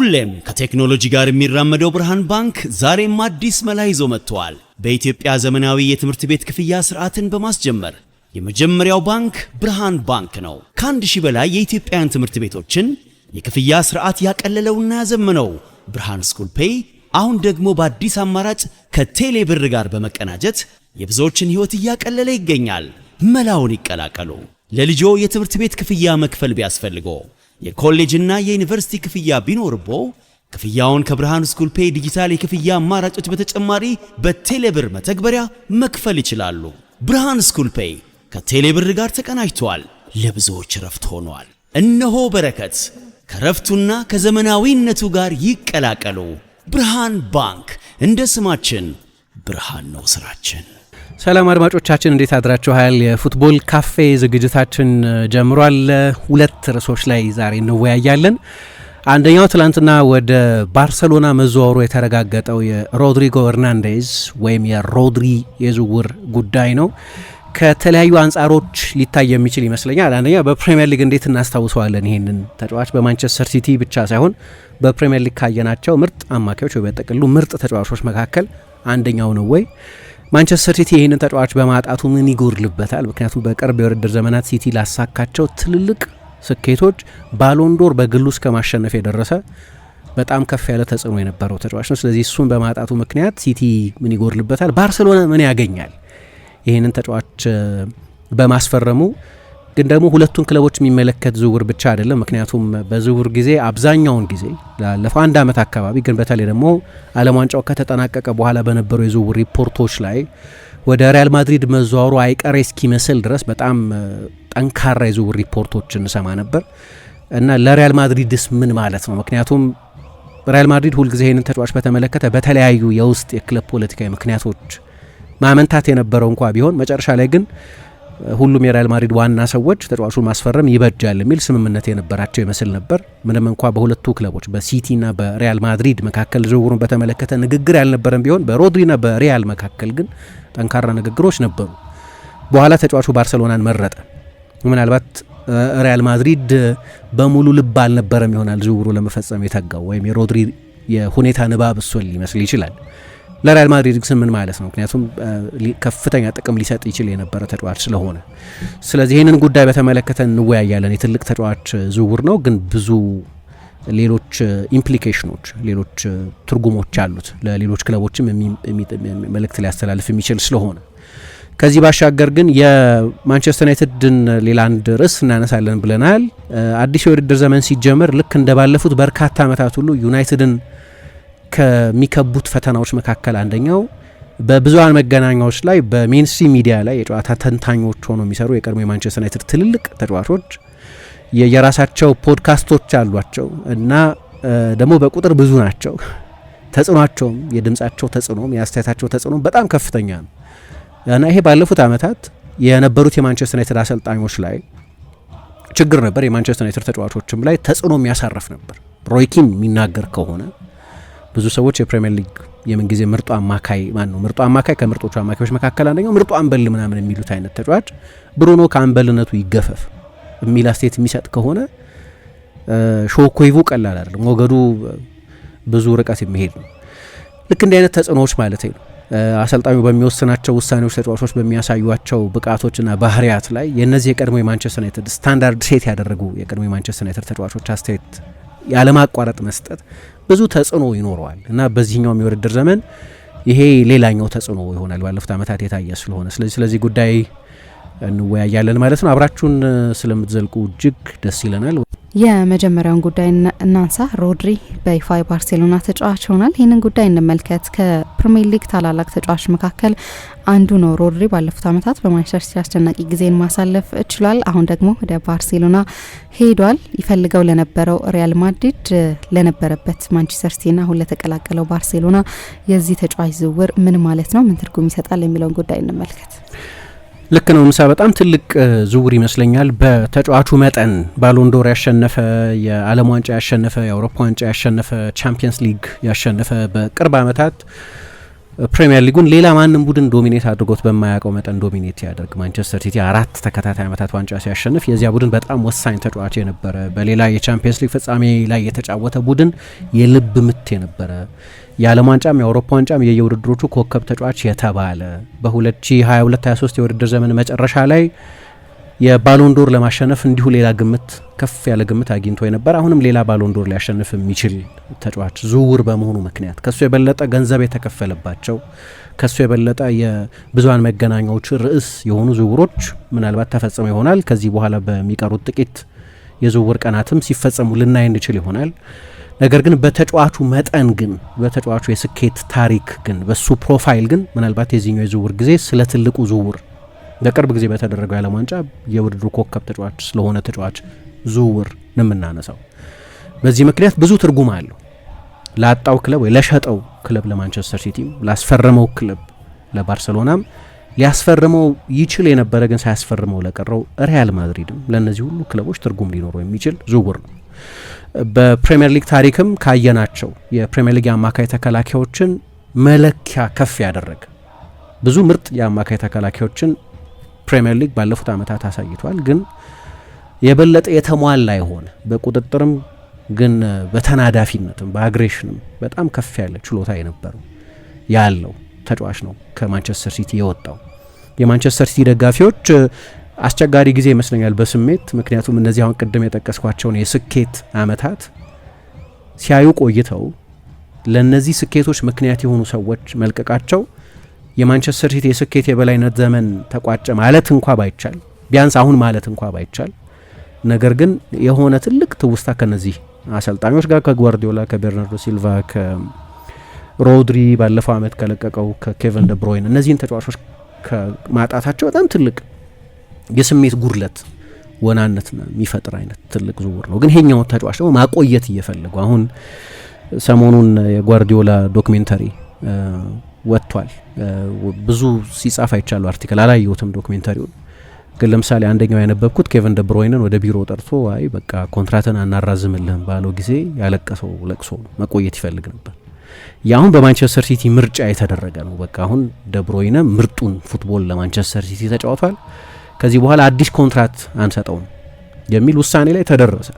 ሁሌም ከቴክኖሎጂ ጋር የሚራመደው ብርሃን ባንክ ዛሬም አዲስ መላ ይዞ መጥቷል። በኢትዮጵያ ዘመናዊ የትምህርት ቤት ክፍያ ስርዓትን በማስጀመር የመጀመሪያው ባንክ ብርሃን ባንክ ነው። ከ1000 በላይ የኢትዮጵያን ትምህርት ቤቶችን የክፍያ ስርዓት ያቀለለውና ያዘመነው ብርሃን ስኩል ፔይ አሁን ደግሞ በአዲስ አማራጭ ከቴሌ ብር ጋር በመቀናጀት የብዙዎችን ህይወት እያቀለለ ይገኛል። መላውን ይቀላቀሉ። ለልጆ የትምህርት ቤት ክፍያ መክፈል ቢያስፈልጎ የኮሌጅና የዩኒቨርሲቲ ክፍያ ቢኖርቦ ክፍያውን ከብርሃን ስኩል ፔይ ዲጂታል የክፍያ አማራጮች በተጨማሪ በቴሌብር መተግበሪያ መክፈል ይችላሉ። ብርሃን ስኩል ፔይ ከቴሌብር ጋር ተቀናጅቷል። ለብዙዎች ረፍት ሆኗል። እነሆ በረከት ከረፍቱና ከዘመናዊነቱ ጋር ይቀላቀሉ። ብርሃን ባንክ እንደ ስማችን ብርሃን ነው ስራችን። ሰላም አድማጮቻችን እንዴት አድራችኋል? የፉትቦል ካፌ ዝግጅታችን ጀምሯል። ሁለት ርዕሶች ላይ ዛሬ እንወያያለን። አንደኛው ትላንትና ወደ ባርሰሎና መዘዋወሩ የተረጋገጠው የሮድሪጎ ኤርናንዴዝ ወይም የሮድሪ የዝውውር ጉዳይ ነው። ከተለያዩ አንጻሮች ሊታይ የሚችል ይመስለኛል። አንደኛ በፕሪሚየር ሊግ እንዴት እናስታውሰዋለን ይሄንን ተጫዋች? በማንቸስተር ሲቲ ብቻ ሳይሆን በፕሪሚየር ሊግ ካየናቸው ምርጥ አማካዮች ወይ በጥቅሉ ምርጥ ተጫዋቾች መካከል አንደኛው ነው ወይ? ማንቸስተር ሲቲ ይህንን ተጫዋች በማጣቱ ምን ይጎርልበታል? ምክንያቱም በቅርብ የውድድር ዘመናት ሲቲ ላሳካቸው ትልልቅ ስኬቶች ባሎንዶር በግሉ እስከ ማሸነፍ የደረሰ በጣም ከፍ ያለ ተጽዕኖ የነበረው ተጫዋች ነው። ስለዚህ እሱን በማጣቱ ምክንያት ሲቲ ምን ይጎርልበታል? ባርሴሎና ምን ያገኛል ይህንን ተጫዋች በማስፈረሙ? ግን ደግሞ ሁለቱን ክለቦች የሚመለከት ዝውውር ብቻ አይደለም። ምክንያቱም በዝውውር ጊዜ አብዛኛውን ጊዜ ላለፈው አንድ ዓመት አካባቢ ግን በተለይ ደግሞ ዓለም ዋንጫው ከተጠናቀቀ በኋላ በነበሩ የዝውውር ሪፖርቶች ላይ ወደ ሪያል ማድሪድ መዘዋወሩ አይቀሬ እስኪመስል ድረስ በጣም ጠንካራ የዝውውር ሪፖርቶችን እንሰማ ነበር እና ለሪያል ማድሪድስ ምን ማለት ነው? ምክንያቱም ሪያል ማድሪድ ሁልጊዜ ይህንን ተጫዋች በተመለከተ በተለያዩ የውስጥ የክለብ ፖለቲካዊ ምክንያቶች ማመንታት የነበረው እንኳ ቢሆን መጨረሻ ላይ ግን ሁሉም የሪያል ማድሪድ ዋና ሰዎች ተጫዋቹን ማስፈረም ይበጃል የሚል ስምምነት የነበራቸው ይመስል ነበር። ምንም እንኳ በሁለቱ ክለቦች በሲቲና በሪያል ማድሪድ መካከል ዝውውሩን በተመለከተ ንግግር ያልነበረም ቢሆን በሮድሪና በሪያል መካከል ግን ጠንካራ ንግግሮች ነበሩ። በኋላ ተጫዋቹ ባርሰሎናን መረጠ። ምናልባት ሪያል ማድሪድ በሙሉ ልብ አልነበረም ይሆናል ዝውውሩ ለመፈጸም የተጋው፣ ወይም የሮድሪ የሁኔታ ንባብ እሱን ሊመስል ይችላል። ለሪያል ማድሪድ ግን ምን ማለት ነው? ምክንያቱም ከፍተኛ ጥቅም ሊሰጥ ይችል የነበረ ተጫዋች ስለሆነ። ስለዚህ ይህንን ጉዳይ በተመለከተ እንወያያለን። የትልቅ ተጫዋች ዝውውር ነው፣ ግን ብዙ ሌሎች ኢምፕሊኬሽኖች፣ ሌሎች ትርጉሞች አሉት። ለሌሎች ክለቦችም መልእክት ሊያስተላልፍ የሚችል ስለሆነ ከዚህ ባሻገር ግን የማንቸስተር ዩናይትድን ሌላ አንድ ርዕስ እናነሳለን ብለናል። አዲስ የውድድር ዘመን ሲጀመር ልክ እንደባለፉት በርካታ ዓመታት ሁሉ ዩናይትድን ከሚከቡት ፈተናዎች መካከል አንደኛው በብዙሃን መገናኛዎች ላይ በሜንስትሪም ሚዲያ ላይ የጨዋታ ተንታኞች ሆነው የሚሰሩ የቀድሞ የማንቸስተር ዩናይትድ ትልልቅ ተጫዋቾች የራሳቸው ፖድካስቶች አሏቸው እና ደግሞ በቁጥር ብዙ ናቸው። ተጽዕኗቸውም የድምጻቸው ተጽዕኖም የአስተያየታቸው ተጽዕኖ በጣም ከፍተኛ ነው እና ይሄ ባለፉት ዓመታት የነበሩት የማንቸስተር ዩናይትድ አሰልጣኞች ላይ ችግር ነበር። የማንቸስተር ዩናይትድ ተጫዋቾችም ላይ ተጽዕኖ የሚያሳርፍ ነበር። ሮይኪን የሚናገር ከሆነ ብዙ ሰዎች የፕሪሚየር ሊግ የምንጊዜ ምርጡ አማካይ ማን ነው? ምርጡ አማካይ ከምርጦቹ አማካዮች መካከል አንደኛው ምርጡ አምበል ምናምን የሚሉት አይነት ተጫዋች ብሩኖ ከአምበልነቱ ይገፈፍ የሚል አስተያየት የሚሰጥ ከሆነ ሾኮይቡ ቀላል አይደለም፣ ሞገዱ ብዙ ርቀት የሚሄድ ነው። ልክ እንዲህ አይነት ተጽዕኖዎች ማለት ነው አሰልጣኙ በሚወስናቸው ውሳኔዎች ተጫዋቾች በሚያሳዩቸው ብቃቶችና ባህሪያት ላይ የእነዚህ የቀድሞ የማንቸስተር ዩናይትድ ስታንዳርድ ሴት ያደረጉ የቀድሞ የማንቸስተር ዩናይትድ ተጫዋቾች አስተያየት ያለማቋረጥ መስጠት ብዙ ተጽዕኖ ይኖረዋል እና በዚህኛው የውድድር ዘመን ይሄ ሌላኛው ተጽዕኖ ይሆናል ባለፉት ዓመታት የታየ ስለሆነ ስለዚህ ጉዳይ እንወያያለን ማለት ነው። አብራችሁን ስለምትዘልቁ እጅግ ደስ ይለናል። የመጀመሪያውን ጉዳይ እናንሳ። ሮድሪ በይፋ ባርሴሎና ተጫዋች ሆኗል። ይህንን ጉዳይ እንመልከት። ከፕሪሚየር ሊግ ታላላቅ ተጫዋች መካከል አንዱ ነው ሮድሪ። ባለፉት ዓመታት በማንቸስተር ሲቲ አስደናቂ ጊዜን ማሳለፍ ችሏል። አሁን ደግሞ ወደ ባርሴሎና ሄዷል። ይፈልገው ለነበረው ሪያል ማድሪድ፣ ለነበረበት ማንቸስተር ሲቲና አሁን ለተቀላቀለው ባርሴሎና የዚህ ተጫዋች ዝውውር ምን ማለት ነው? ምን ትርጉም ይሰጣል? የሚለውን ጉዳይ እንመልከት። ልክ ነው ምሳ፣ በጣም ትልቅ ዝውውር ይመስለኛል። በተጫዋቹ መጠን ባሎንዶር ያሸነፈ፣ የዓለም ዋንጫ ያሸነፈ፣ የአውሮፓ ዋንጫ ያሸነፈ፣ ቻምፒየንስ ሊግ ያሸነፈ፣ በቅርብ ዓመታት ፕሪሚየር ሊጉን ሌላ ማንም ቡድን ዶሚኔት አድርጎት በማያውቀው መጠን ዶሚኔት ያደርግ ማንቸስተር ሲቲ 4 ተከታታይ ዓመታት ዋንጫ ሲያሸንፍ የዚያ ቡድን በጣም ወሳኝ ተጫዋች የነበረ በሌላ የቻምፒየንስ ሊግ ፍጻሜ ላይ የተጫወተ ቡድን የልብ ምት የነበረ የዓለም ዋንጫም የአውሮፓ ዋንጫም የየውድድሮቹ ኮከብ ተጫዋች የተባለ በ2022-23 የውድድር ዘመን መጨረሻ ላይ የባሎንዶር ለማሸነፍ እንዲሁ ሌላ ግምት ከፍ ያለ ግምት አግኝቶ የነበረ አሁንም ሌላ ባሎንዶር ሊያሸንፍ የሚችል ተጫዋች ዝውውር በመሆኑ ምክንያት ከሱ የበለጠ ገንዘብ የተከፈለባቸው ከሱ የበለጠ የብዙሃን መገናኛዎች ርዕስ የሆኑ ዝውውሮች ምናልባት ተፈጽመው ይሆናል። ከዚህ በኋላ በሚቀሩት ጥቂት የዝውውር ቀናትም ሲፈጸሙ ልናይ እንችል ይሆናል። ነገር ግን በተጫዋቹ መጠን ግን በተጫዋቹ የስኬት ታሪክ ግን በሱ ፕሮፋይል ግን ምናልባት የዚህኛው የዝውውር ጊዜ ስለ ትልቁ ዝውውር በቅርብ ጊዜ በተደረገው የዓለም ዋንጫ የውድድሩ ኮከብ ተጫዋች ስለሆነ ተጫዋች ዝውውር ነው የምናነሳው። በዚህ ምክንያት ብዙ ትርጉም አለው ላጣው ክለብ ወይ ለሸጠው ክለብ ለማንቸስተር ሲቲም ላስፈረመው ክለብ ለባርሰሎናም ሊያስፈርመው ይችል የነበረ ግን ሳያስፈርመው ለቀረው ሪያል ማድሪድም ለእነዚህ ሁሉ ክለቦች ትርጉም ሊኖረው የሚችል ዝውውር ነው። በፕሪሚየር ሊግ ታሪክም ካየናቸው የፕሪሚየር ሊግ የአማካይ ተከላካዮችን መለኪያ ከፍ ያደረገ ብዙ ምርጥ የአማካይ ተከላካዮችን ፕሪሚየር ሊግ ባለፉት ዓመታት አሳይቷል። ግን የበለጠ የተሟላ የሆነ በቁጥጥርም ግን በተናዳፊነትም በአግሬሽንም በጣም ከፍ ያለ ችሎታ የነበረው ያለው ተጫዋች ነው ከማንቸስተር ሲቲ የወጣው። የማንቸስተር ሲቲ ደጋፊዎች አስቸጋሪ ጊዜ ይመስለኛል በስሜት ምክንያቱም እነዚህ አሁን ቅድም የጠቀስኳቸውን የስኬት ዓመታት ሲያዩ ቆይተው ለእነዚህ ስኬቶች ምክንያት የሆኑ ሰዎች መልቀቃቸው የማንቸስተር ሲቲ የስኬት የበላይነት ዘመን ተቋጨ ማለት እንኳ ባይቻል ቢያንስ አሁን ማለት እንኳ ባይቻል ነገር ግን የሆነ ትልቅ ትውስታ ከነዚህ አሰልጣኞች ጋር ከጓርዲዮላ ከቤርናርዶ ሲልቫ ከሮድሪ ባለፈው ዓመት ከለቀቀው ከኬቨን ደ ብሮይን እነዚህን ተጫዋቾች ከማጣታቸው በጣም ትልቅ የስሜት ጉድለት ወናነት የሚፈጥር አይነት ትልቅ ዝውውር ነው። ግን ይሄኛው ተጫዋች ደግሞ ማቆየት እየፈለጉ አሁን ሰሞኑን የጓርዲዮላ ዶክሜንተሪ ወጥቷል። ብዙ ሲጻፍ አይቻሉ አርቲክል አላየሁትም ዶክሜንተሪውን ግን ለምሳሌ አንደኛው ያነበብኩት ኬቨን ደ ብሮይንን ወደ ቢሮ ጠርቶ አይ በቃ ኮንትራትን አናራዝምልህም ባለው ጊዜ ያለቀሰው ለቅሶ መቆየት ይፈልግ ነበር። ያሁን በማንቸስተር ሲቲ ምርጫ የተደረገ ነው። በቃ አሁን ደ ብሮይነ ምርጡን ፉትቦል ለማንቸስተር ሲቲ ተጫውቷል፣ ከዚህ በኋላ አዲስ ኮንትራት አንሰጠውም የሚል ውሳኔ ላይ ተደረሰ።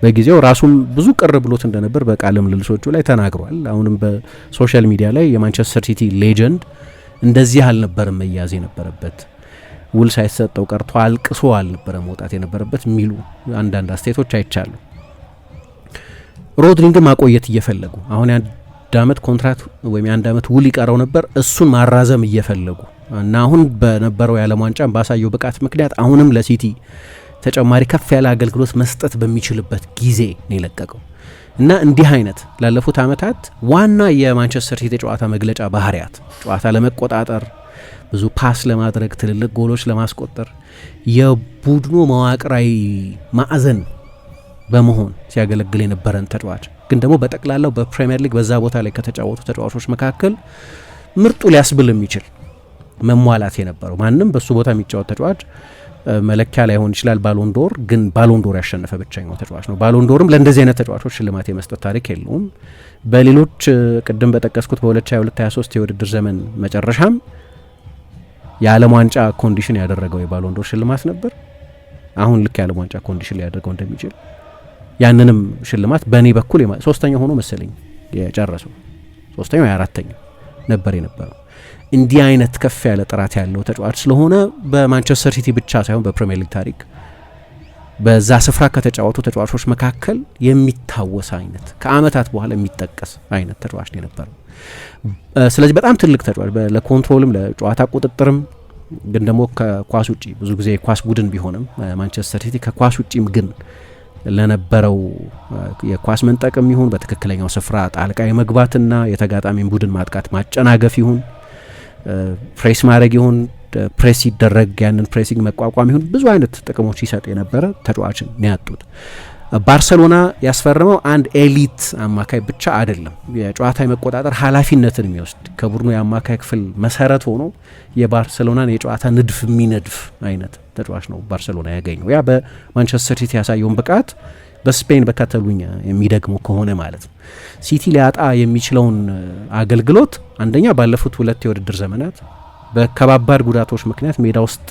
በጊዜው ራሱም ብዙ ቅር ብሎት እንደነበር በቃለ ምልልሶቹ ላይ ተናግሯል። አሁንም በሶሻል ሚዲያ ላይ የማንቸስተር ሲቲ ሌጀንድ እንደዚህ አልነበረም መያዝ የነበረበት ውል ሳይሰጠው ቀርቶ አልቅሶ አልነበረ መውጣት የነበረበት የሚሉ አንዳንድ አስተያየቶች አይቻሉ። ሮድሪን ግን ማቆየት እየፈለጉ አሁን የአንድ ዓመት ኮንትራት ወይም የአንድ ዓመት ውል ይቀረው ነበር እሱን ማራዘም እየፈለጉ እና አሁን በነበረው የዓለም ዋንጫ ባሳየው ብቃት ምክንያት አሁንም ለሲቲ ተጨማሪ ከፍ ያለ አገልግሎት መስጠት በሚችልበት ጊዜ ነው የለቀቀው እና እንዲህ አይነት ላለፉት ዓመታት ዋና የማንቸስተር ሲቲ ጨዋታ መግለጫ ባህሪያት ጨዋታ ለመቆጣጠር ብዙ ፓስ ለማድረግ ትልልቅ ጎሎች ለማስቆጠር የቡድኑ መዋቅራዊ ማዕዘን በመሆን ሲያገለግል የነበረን ተጫዋች ግን ደግሞ በጠቅላላው በፕሪሚየር ሊግ በዛ ቦታ ላይ ከተጫወቱ ተጫዋቾች መካከል ምርጡ ሊያስብል የሚችል መሟላት የነበረው ማንም በሱ ቦታ የሚጫወት ተጫዋች መለኪያ ላይሆን ይችላል ባሎንዶር ግን ባሎንዶር ያሸነፈ ብቸኛው ተጫዋች ነው። ባሎንዶርም ለእንደዚህ አይነት ተጫዋቾች ሽልማት የመስጠት ታሪክ የለውም። በሌሎች ቅድም በጠቀስኩት በ2022-23 የውድድር ዘመን መጨረሻም የዓለም ዋንጫ ኮንዲሽን ያደረገው የባሎንዶር ሽልማት ነበር። አሁን ልክ የዓለም ዋንጫ ኮንዲሽን ሊያደርገው እንደሚችል ያንንም ሽልማት በእኔ በኩል ሶስተኛው ሆኖ መሰለኝ የጨረሰው ሶስተኛው የአራተኛው ነበር የነበረው። እንዲህ አይነት ከፍ ያለ ጥራት ያለው ተጫዋች ስለሆነ በማንቸስተር ሲቲ ብቻ ሳይሆን በፕሪሚየር ሊግ ታሪክ በዛ ስፍራ ከተጫወቱ ተጫዋቾች መካከል የሚታወስ አይነት ከአመታት በኋላ የሚጠቀስ አይነት ተጫዋች ነው የነበረው። ስለዚህ በጣም ትልቅ ተጫዋች ለኮንትሮልም ለጨዋታ ቁጥጥርም ግን ደግሞ ከኳስ ውጪ ብዙ ጊዜ የኳስ ቡድን ቢሆንም ማንቸስተር ሲቲ ከኳስ ውጪም ግን ለነበረው የኳስ መንጠቅም ይሁን በትክክለኛው ስፍራ ጣልቃ የመግባትና የተጋጣሚን ቡድን ማጥቃት ማጨናገፍ ይሁን ፕሬስ ማድረግ ይሁን ፕሬስ ሲደረግ ያንን ፕሬሲንግ መቋቋም ይሁን ብዙ አይነት ጥቅሞች ይሰጥ የነበረ ተጫዋችን ነው ያጡት። ባርሰሎና ያስፈረመው አንድ ኤሊት አማካይ ብቻ አይደለም፣ የጨዋታ የመቆጣጠር ኃላፊነትን የሚወስድ ከቡድኑ የአማካይ ክፍል መሰረት ሆኖ የባርሰሎናን የጨዋታ ንድፍ የሚነድፍ አይነት ተጫዋች ነው ባርሰሎና ያገኘው። ያ በማንቸስተር ሲቲ ያሳየውን ብቃት በስፔን በካታሉኛ የሚደግሙ ከሆነ ማለት ነው። ሲቲ ሊያጣ የሚችለውን አገልግሎት አንደኛ ባለፉት 2 የውድድር ዘመናት በከባባድ ጉዳቶች ምክንያት ሜዳ ውስጥ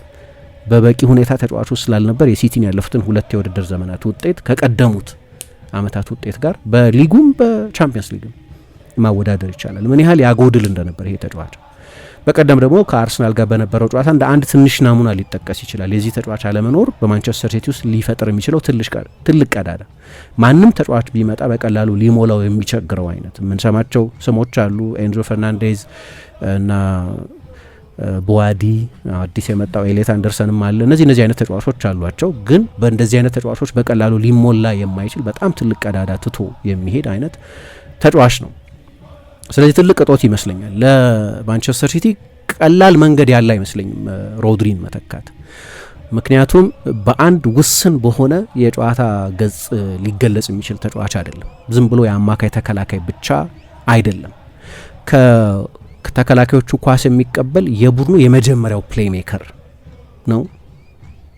በበቂ ሁኔታ ተጫዋቾች ስላልነበር የሲቲን ያለፉትን 2 የውድድር ዘመናት ውጤት ከቀደሙት አመታት ውጤት ጋር በሊጉም በቻምፒየንስ ሊግም ማወዳደር ይቻላል። ምን ያህል ያጎድል እንደነበር ይሄ ተጫዋች። በቀደም ደግሞ ከአርሰናል ጋር በነበረው ጨዋታ እንደ አንድ ትንሽ ናሙና ሊጠቀስ ይችላል። የዚህ ተጫዋች አለመኖር በማንቸስተር ሲቲ ውስጥ ሊፈጥር የሚችለው ትልቅ ቀዳዳ፣ ማንም ተጫዋች ቢመጣ በቀላሉ ሊሞላው የሚቸግረው አይነት የምንሰማቸው ስሞች አሉ። ኤንዞ ፈርናንዴዝ እና ቦዋዲ፣ አዲስ የመጣው ኤሌት አንደርሰንም አለ። እነዚህ አይነት ተጫዋቾች አሏቸው። ግን በእንደዚህ አይነት ተጫዋቾች በቀላሉ ሊሞላ የማይችል በጣም ትልቅ ቀዳዳ ትቶ የሚሄድ አይነት ተጫዋች ነው። ስለዚህ ትልቅ እጦት ይመስለኛል ለማንቸስተር ሲቲ። ቀላል መንገድ ያለ አይመስለኝም ሮድሪን መተካት። ምክንያቱም በአንድ ውስን በሆነ የጨዋታ ገጽ ሊገለጽ የሚችል ተጫዋች አይደለም። ዝም ብሎ የአማካይ ተከላካይ ብቻ አይደለም። ከተከላካዮቹ ኳስ የሚቀበል የቡድኑ የመጀመሪያው ፕሌይሜከር ነው።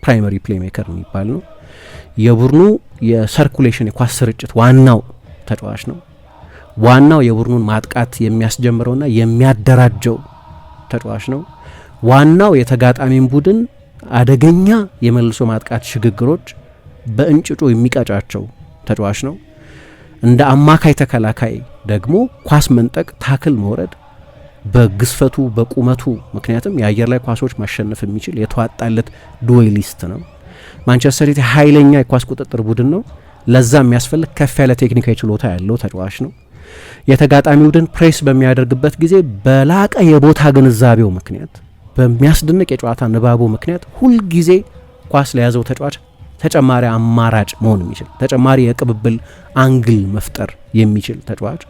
ፕራይመሪ ፕሌይሜከር የሚባል ነው። የቡድኑ የሰርኩሌሽን የኳስ ስርጭት ዋናው ተጫዋች ነው። ዋናው የቡድኑን ማጥቃት የሚያስጀምረውና የሚያደራጀው ተጫዋች ነው። ዋናው የተጋጣሚን ቡድን አደገኛ የመልሶ ማጥቃት ሽግግሮች በእንጭጩ የሚቀጫቸው ተጫዋች ነው። እንደ አማካይ ተከላካይ ደግሞ ኳስ መንጠቅ፣ ታክል መውረድ በግዝፈቱ በቁመቱ ምክንያትም የአየር ላይ ኳሶች ማሸነፍ የሚችል የተዋጣለት ዱዌሊስት ነው። ማንቸስተር ሲቲ ኃይለኛ የኳስ ቁጥጥር ቡድን ነው። ለዛ የሚያስፈልግ ከፍ ያለ ቴክኒካዊ ችሎታ ያለው ተጫዋች ነው። የተጋጣሚ ቡድን ፕሬስ በሚያደርግበት ጊዜ በላቀ የቦታ ግንዛቤው ምክንያት፣ በሚያስደንቅ የጨዋታ ንባቡ ምክንያት ሁልጊዜ ኳስ ለያዘው ተጫዋች ተጨማሪ አማራጭ መሆን የሚችል ተጨማሪ የቅብብል አንግል መፍጠር የሚችል ተጫዋች፣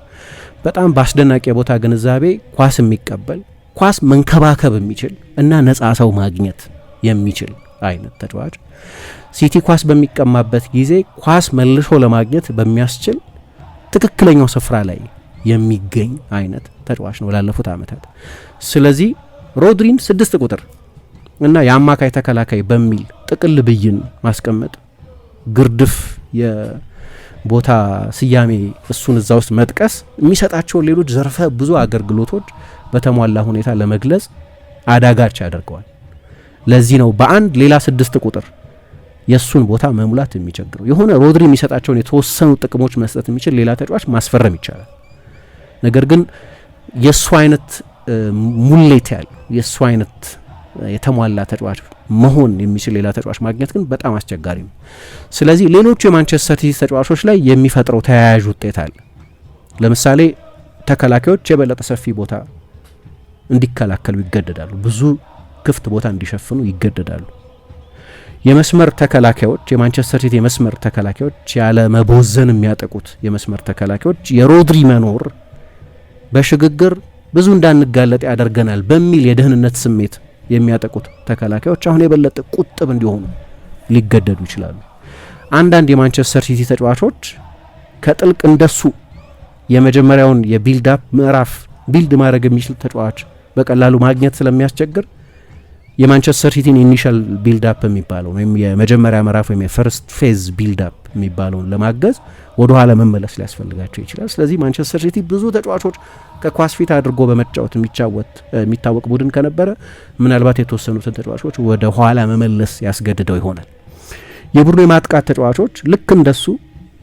በጣም በአስደናቂ የቦታ ግንዛቤ ኳስ የሚቀበል ኳስ መንከባከብ የሚችል እና ነጻ ሰው ማግኘት የሚችል አይነት ተጫዋች፣ ሲቲ ኳስ በሚቀማበት ጊዜ ኳስ መልሶ ለማግኘት በሚያስችል ትክክለኛው ስፍራ ላይ የሚገኝ አይነት ተጫዋች ነው ላለፉት አመታት። ስለዚህ ሮድሪን 6 ቁጥር እና የአማካይ ተከላካይ በሚል ጥቅል ብይን ማስቀመጥ፣ ግርድፍ የቦታ ስያሜ እሱን እዛ ውስጥ መጥቀስ የሚሰጣቸውን ሌሎች ዘርፈ ብዙ አገልግሎቶች በተሟላ ሁኔታ ለመግለጽ አዳጋች ያደርገዋል። ለዚህ ነው በአንድ ሌላ 6 ቁጥር የሱን ቦታ መሙላት የሚቸግረው። የሆነ ሮድሪ የሚሰጣቸውን የተወሰኑ ጥቅሞች መስጠት የሚችል ሌላ ተጫዋች ማስፈረም ይቻላል። ነገር ግን የሱ አይነት ሙሌት ያለው የሱ አይነት የተሟላ ተጫዋች መሆን የሚችል ሌላ ተጫዋች ማግኘት ግን በጣም አስቸጋሪ ነው። ስለዚህ ሌሎቹ የማንቸስተር ሲቲ ተጫዋቾች ላይ የሚፈጥረው ተያያዥ ውጤት አለ። ለምሳሌ ተከላካዮች የበለጠ ሰፊ ቦታ እንዲከላከሉ ይገደዳሉ። ብዙ ክፍት ቦታ እንዲሸፍኑ ይገደዳሉ። የመስመር ተከላካዮች የማንቸስተር ሲቲ የመስመር ተከላካዮች ያለ መቦዘን የሚያጠቁት የመስመር ተከላካዮች የሮድሪ መኖር በሽግግር ብዙ እንዳንጋለጥ ያደርገናል በሚል የደህንነት ስሜት የሚያጠቁት ተከላካዮች አሁን የበለጠ ቁጥብ እንዲሆኑ ሊገደዱ ይችላሉ። አንዳንድ የማንቸስተር ሲቲ ተጫዋቾች ከጥልቅ እንደሱ የመጀመሪያውን የቢልድ አፕ ምዕራፍ ቢልድ ማድረግ የሚችል ተጫዋች በቀላሉ ማግኘት ስለሚያስቸግር የማንቸስተር ሲቲን ኢኒሻል ቢልድ አፕ የሚባለው ወይም የመጀመሪያ ምዕራፍ ወይም የፈርስት ፌዝ ቢልድ አፕ የሚባለውን ለማገዝ ወደ ኋላ መመለስ ሊያስፈልጋቸው ይችላል። ስለዚህ ማንቸስተር ሲቲ ብዙ ተጫዋቾች ከኳስ ፊት አድርጎ በመጫወት የሚታወቅ ቡድን ከነበረ ምናልባት የተወሰኑትን ተጫዋቾች ወደ ኋላ መመለስ ያስገድደው ይሆናል። የቡድኑ የማጥቃት ተጫዋቾች ልክ እንደሱ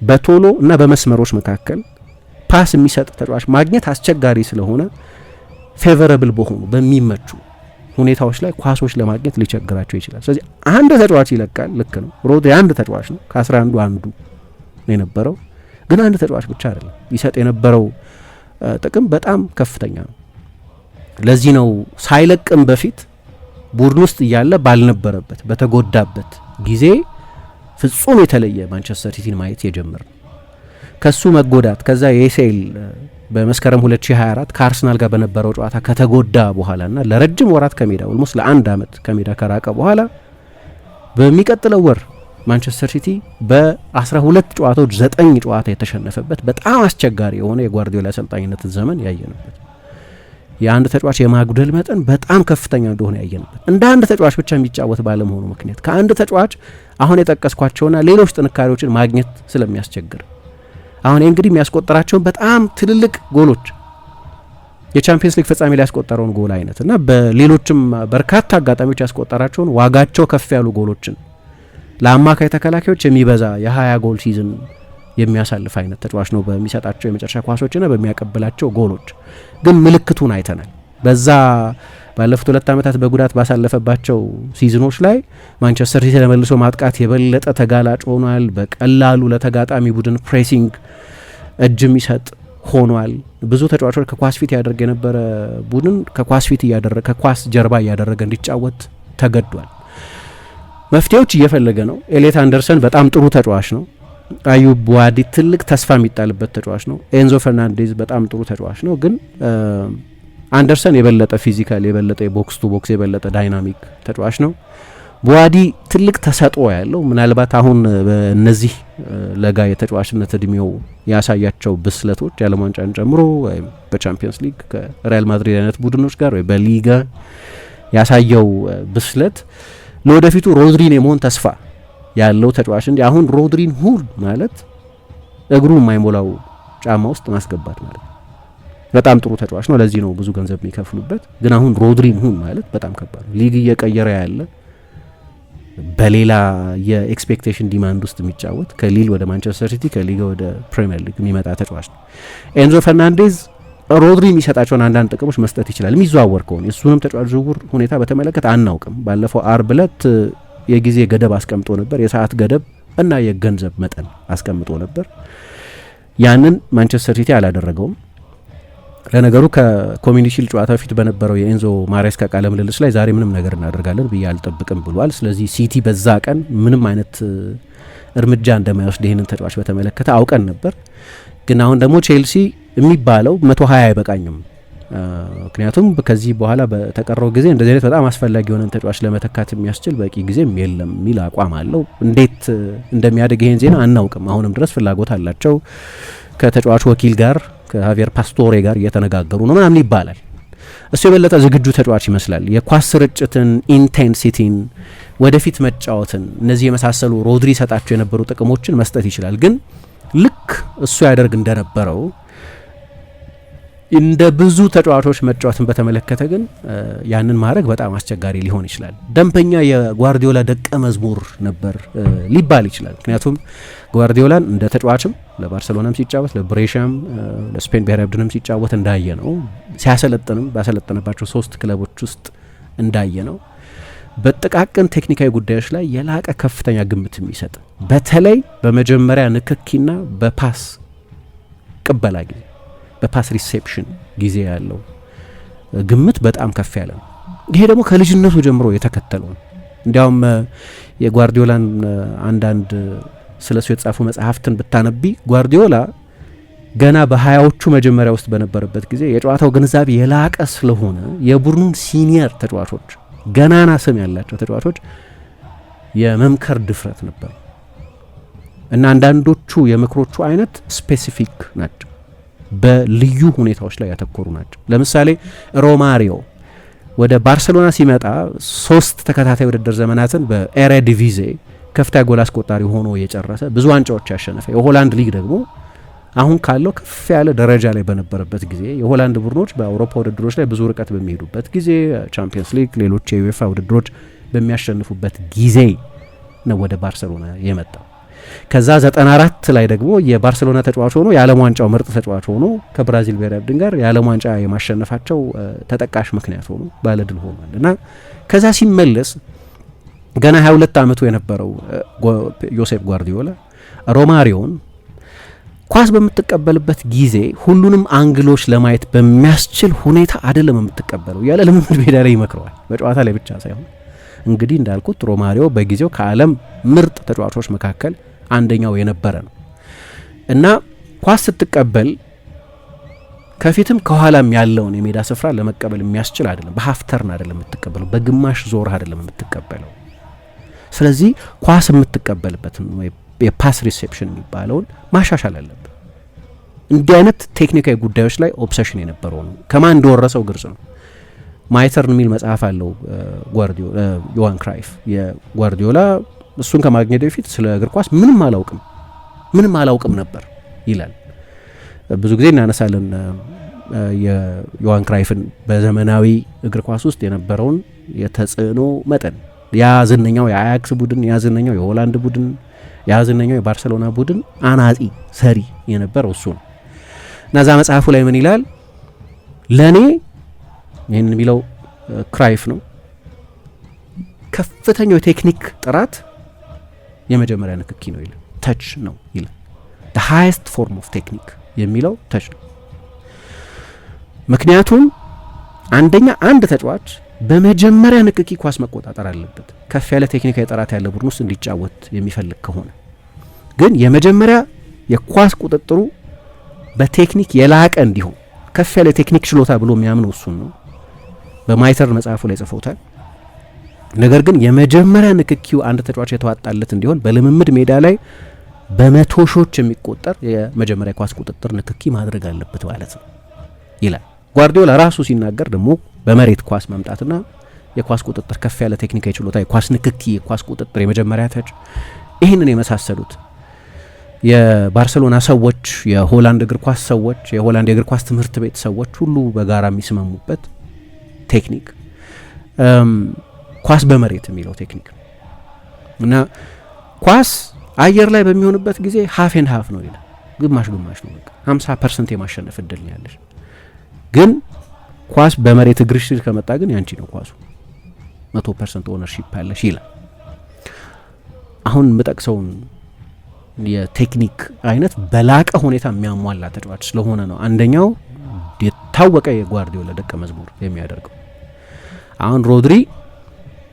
በቶሎ እና በመስመሮች መካከል ፓስ የሚሰጥ ተጫዋች ማግኘት አስቸጋሪ ስለሆነ ፌቨረብል በሆኑ በሚመቹ ሁኔታዎች ላይ ኳሶች ለማግኘት ሊቸግራቸው ይችላል። ስለዚህ አንድ ተጫዋች ይለቃል። ልክ ነው፣ ሮድሪ አንድ ተጫዋች ነው፣ ከ11 አንዱ ነው የነበረው። ግን አንድ ተጫዋች ብቻ አይደለም፣ ይሰጥ የነበረው ጥቅም በጣም ከፍተኛ ነው። ለዚህ ነው ሳይለቅም በፊት ቡድን ውስጥ እያለ ባልነበረበት በተጎዳበት ጊዜ ፍጹም የተለየ ማንቸስተር ሲቲን ማየት የጀመረ ነው። ከሱ መጎዳት ከዛ የኤሲኤል በመስከረም 2024 ከአርሰናል ጋር በነበረው ጨዋታ ከተጎዳ በኋላና ለረጅም ወራት ከሜዳ ኦልሞስት ለ1 አመት ከሜዳ ከራቀ በኋላ በሚቀጥለው ወር ማንቸስተር ሲቲ በ12 ጨዋታዎች 9 ጨዋታ የተሸነፈበት በጣም አስቸጋሪ የሆነ የጓርዲዮላ አሰልጣኝነት ዘመን ያየነበት የአንድ ተጫዋች የማጉደል መጠን በጣም ከፍተኛ እንደሆነ ያየነበት እንደ አንድ ተጫዋች ብቻ የሚጫወት ባለመሆኑ ምክንያት ከአንድ ተጫዋች አሁን የጠቀስኳቸውና ሌሎች ጥንካሬዎችን ማግኘት ስለሚያስቸግር አሁን እንግዲህ የሚያስቆጥራቸውን በጣም ትልልቅ ጎሎች የቻምፒየንስ ሊግ ፍጻሜ ላይ ያስቆጠረውን ጎል አይነት እና በሌሎችም በርካታ አጋጣሚዎች ያስቆጠራቸውን ዋጋቸው ከፍ ያሉ ጎሎችን ለአማካይ ተከላካዮች የሚበዛ የ20 ጎል ሲዝን የሚያሳልፍ አይነት ተጫዋች ነው በሚሰጣቸው የመጨረሻ ኳሶችና በሚያቀብላቸው ጎሎች። ግን ምልክቱን አይተናል። በዛ ባለፉት 2 ዓመታት በጉዳት ባሳለፈባቸው ሲዝኖች ላይ ማንቸስተር ሲቲ ለመልሶ ማጥቃት የበለጠ ተጋላጭ ሆኗል። በቀላሉ ለተጋጣሚ ቡድን ፕሬሲንግ እጅ የሚሰጥ ሆኗል። ብዙ ተጫዋቾች ከኳስ ፊት ያደርግ የነበረ ቡድን ከኳስ ጀርባ እያደረገ እንዲጫወት ተገዷል። መፍትሄዎች እየፈለገ ነው። ኤሌት አንደርሰን በጣም ጥሩ ተጫዋች ነው። አዩብ ቡዋዲ ትልቅ ተስፋ የሚጣልበት ተጫዋች ነው። ኤንዞ ፈርናንዴዝ በጣም ጥሩ ተጫዋች ነው። ግን አንደርሰን የበለጠ ፊዚካል፣ የበለጠ የቦክስ ቱ ቦክስ የበለጠ ዳይናሚክ ተጫዋች ነው። ቡዋዲ ትልቅ ተሰጥኦ ያለው ምናልባት አሁን በእነዚህ ለጋ የተጫዋችነት እድሜው ያሳያቸው ብስለቶች የዓለም ዋንጫን ጨምሮ ወይም በቻምፒየንስ ሊግ ከሪያል ማድሪድ አይነት ቡድኖች ጋር ወይ በሊጋ ያሳየው ብስለት ለወደፊቱ ሮድሪን የመሆን ተስፋ ያለው ተጫዋች እንጂ አሁን ሮድሪን ሁን ማለት እግሩ የማይሞላው ጫማ ውስጥ ማስገባት ማለት በጣም ጥሩ ተጫዋች ነው። ለዚህ ነው ብዙ ገንዘብ የሚከፍሉበት። ግን አሁን ሮድሪን ሁን ማለት በጣም ከባድ ነው። ሊግ እየቀየረ ያለ በሌላ የኤክስፔክቴሽን ዲማንድ ውስጥ የሚጫወት ከሊል ወደ ማንቸስተር ሲቲ ከሊጋ ወደ ፕሪሚየር ሊግ የሚመጣ ተጫዋች ነው። ኤንዞ ፈርናንዴዝ ሮድሪ የሚሰጣቸውን አንዳንድ ጥቅሞች መስጠት ይችላል የሚዘዋወር ከሆነ። የሱንም ተጫዋች ዝውውር ሁኔታ በተመለከተ አናውቅም። ባለፈው አርብ ዕለት የጊዜ ገደብ አስቀምጦ ነበር፣ የሰዓት ገደብ እና የገንዘብ መጠን አስቀምጦ ነበር። ያንን ማንቸስተር ሲቲ አላደረገውም። ለነገሩ ከኮሚኒቲ ሺልድ ጨዋታ በፊት በነበረው የኤንዞ ማሬስካ ቃለ ምልልስ ላይ ዛሬ ምንም ነገር እናደርጋለን ብዬ አልጠብቅም ብሏል። ስለዚህ ሲቲ በዛ ቀን ምንም አይነት እርምጃ እንደማይወስድ ይህንን ተጫዋች በተመለከተ አውቀን ነበር። ግን አሁን ደግሞ ቼልሲ የሚባለው 120 አይበቃኝም፣ ምክንያቱም ከዚህ በኋላ በተቀረው ጊዜ እንደዚህ አይነት በጣም አስፈላጊ የሆነን ተጫዋች ለመተካት የሚያስችል በቂ ጊዜም የለም የሚል አቋም አለው። እንዴት እንደሚያደግ ይሄን ዜና አናውቅም። አሁንም ድረስ ፍላጎት አላቸው። ከተጫዋቹ ወኪል ጋር ከሃቪየር ፓስቶሬ ጋር እየተነጋገሩ ነው ምናምን ይባላል። እሱ የበለጠ ዝግጁ ተጫዋች ይመስላል። የኳስ ስርጭትን፣ ኢንቴንሲቲን፣ ወደፊት መጫወትን፣ እነዚህ የመሳሰሉ ሮድሪ ሰጣቸው የነበሩ ጥቅሞችን መስጠት ይችላል። ግን ልክ እሱ ያደርግ እንደነበረው እንደ ብዙ ተጫዋቾች መጫወትን በተመለከተ ግን ያንን ማድረግ በጣም አስቸጋሪ ሊሆን ይችላል። ደንበኛ የጓርዲዮላ ደቀ መዝሙር ነበር ሊባል ይችላል። ምክንያቱም ጓርዲዮላን እንደ ተጫዋችም ለባርሰሎናም ሲጫወት ለብሬሻም ለስፔን ብሔራዊ ቡድንም ሲጫወት እንዳየ ነው። ሲያሰለጥንም ባሰለጠነባቸው 3 ክለቦች ውስጥ እንዳየ ነው። በጥቃቅን ቴክኒካዊ ጉዳዮች ላይ የላቀ ከፍተኛ ግምት የሚሰጥ በተለይ በመጀመሪያ ንክኪና በፓስ ቅበላ ጊዜ በፓስ ሪሴፕሽን ጊዜ ያለው ግምት በጣም ከፍ ያለ ነው። ይሄ ደግሞ ከልጅነቱ ጀምሮ የተከተለው ነው። እንዲያውም የጓርዲዮላን አንዳንድ ስለሱ የተጻፉ መጽሐፍትን ብታነቢ ጓርዲዮላ ገና በ20ዎቹ መጀመሪያ ውስጥ በነበረበት ጊዜ የጨዋታው ግንዛቤ የላቀ ስለሆነ የቡድኑን ሲኒየር ተጫዋቾች ገናና ስም ያላቸው ተጫዋቾች የመምከር ድፍረት ነበር እና አንዳንዶቹ የምክሮቹ አይነት ስፔሲፊክ ናቸው፣ በልዩ ሁኔታዎች ላይ ያተኮሩ ናቸው። ለምሳሌ ሮማሪዮ ወደ ባርሰሎና ሲመጣ 3 ተከታታይ ውድድር ዘመናትን በኤሬዲቪዜ ከፍተኛ ጎል አስቆጣሪ ሆኖ የጨረሰ ብዙ ዋንጫዎች ያሸነፈ የሆላንድ ሊግ ደግሞ አሁን ካለው ከፍ ያለ ደረጃ ላይ በነበረበት ጊዜ የሆላንድ ቡድኖች በአውሮፓ ውድድሮች ላይ ብዙ ርቀት በሚሄዱበት ጊዜ ቻምፒየንስ ሊግ፣ ሌሎች የዩኤፋ ውድድሮች በሚያሸንፉበት ጊዜ ነው ወደ ባርሰሎና የመጣው። ከዛ 94 ላይ ደግሞ የባርሰሎና ተጫዋች ሆኖ የዓለም ዋንጫው ምርጥ ተጫዋች ሆኖ ከብራዚል ብሔራዊ ቡድን ጋር የዓለም ዋንጫ የማሸነፋቸው ተጠቃሽ ምክንያት ሆኖ ባለድል ሆኗል እና ከዛ ሲመለስ ገና 22 ዓመቱ የነበረው ዮሴፕ ጓርዲዮላ ሮማሪዮን ኳስ በምትቀበልበት ጊዜ ሁሉንም አንግሎች ለማየት በሚያስችል ሁኔታ አይደለም የምትቀበለው ያለ ልምምድ ሜዳ ላይ ይመክረዋል። በጨዋታ ላይ ብቻ ሳይሆን እንግዲህ እንዳልኩት ሮማሪዮ በጊዜው ከዓለም ምርጥ ተጫዋቾች መካከል አንደኛው የነበረ ነው እና ኳስ ስትቀበል ከፊትም ከኋላም ያለውን የሜዳ ስፍራ ለመቀበል የሚያስችል አይደለም። በሀፍ ተርን አይደለም የምትቀበለው፣ በግማሽ ዞር አይደለም የምትቀበለው። ስለዚህ ኳስ የምትቀበልበትን ወይ የፓስ ሪሴፕሽን የሚባለውን ማሻሻል አለበት። እንዲህ አይነት ቴክኒካዊ ጉዳዮች ላይ ኦብሰሽን የነበረው ነው። ከማን እንደወረሰው ግልጽ ነው። ማይተርን የሚል መጽሐፍ አለው ዮሃን ክራይፍ። የጓርዲዮላ እሱን ከማግኘት በፊት ስለ እግር ኳስ ምንም አላውቅም ነበር ይላል። ብዙ ጊዜ እናነሳለን የዮሃን ክራይፍን በዘመናዊ እግር ኳስ ውስጥ የነበረውን የተጽዕኖ መጠን። ያ ዝነኛው የአያክስ ቡድን፣ ያ ዝነኛው የሆላንድ ቡድን፣ ያ ዝነኛው የባርሰሎና ቡድን አናጺ ሰሪ የነበረው እሱ ነው እና እዛ መጽሐፉ ላይ ምን ይላል? ለእኔ ይህን የሚለው ክራይፍ ነው፣ ከፍተኛው የቴክኒክ ጥራት የመጀመሪያ ንክኪ ነው ይላል። ተች ነው ይላል። the highest form of ቴክኒክ የሚለው ተች ነው። ምክንያቱም አንደኛ አንድ ተጫዋች በመጀመሪያ ንክኪ ኳስ መቆጣጠር አለበት። ከፍ ያለ ቴክኒካዊ ጥራት ያለ ቡድን ውስጥ እንዲጫወት የሚፈልግ ከሆነ ግን የመጀመሪያ የኳስ ቁጥጥሩ በቴክኒክ የላቀ እንዲሆን ከፍ ያለ ቴክኒክ ችሎታ ብሎ የሚያምነው እሱን ነው። በማይተር መጽሐፉ ላይ ጽፎታል። ነገር ግን የመጀመሪያ ንክኪው አንድ ተጫዋች የተዋጣለት እንዲሆን በልምምድ ሜዳ ላይ በመቶ ሺዎች የሚቆጠር የመጀመሪያ ኳስ ቁጥጥር ንክኪ ማድረግ አለበት ማለት ነው ይላል። ጓርዲዮላ ራሱ ሲናገር ደግሞ በመሬት ኳስ መምጣትና የኳስ ቁጥጥር ከፍ ያለ ቴክኒካዊ ችሎታ፣ የኳስ ንክኪ፣ የኳስ ቁጥጥር፣ የመጀመሪያ ተች፣ ይህንን የመሳሰሉት የባርሰሎና ሰዎች፣ የሆላንድ እግር ኳስ ሰዎች፣ የሆላንድ የእግር ኳስ ትምህርት ቤት ሰዎች ሁሉ በጋራ የሚስማሙበት ቴክኒክ ኳስ በመሬት የሚለው ቴክኒክ ነው እና ኳስ አየር ላይ በሚሆንበት ጊዜ ሀፍ ኤንድ ሀፍ ነው ይላል። ግማሽ ግማሽ ነው፣ በቃ 50% የማሸነፍ እድል ነው ያለሽ። ግን ኳስ በመሬት እግርሽ ከመጣ ግን ያንቺ ነው ኳሱ፣ 100% ኦነርሺፕ ያለሽ ይላል። አሁን የምጠቅሰውን የቴክኒክ አይነት በላቀ ሁኔታ የሚያሟላ ተጫዋች ስለሆነ ነው አንደኛው የታወቀ የጓርዲዮላ ደቀ መዝሙር የሚያደርገው። አሁን ሮድሪ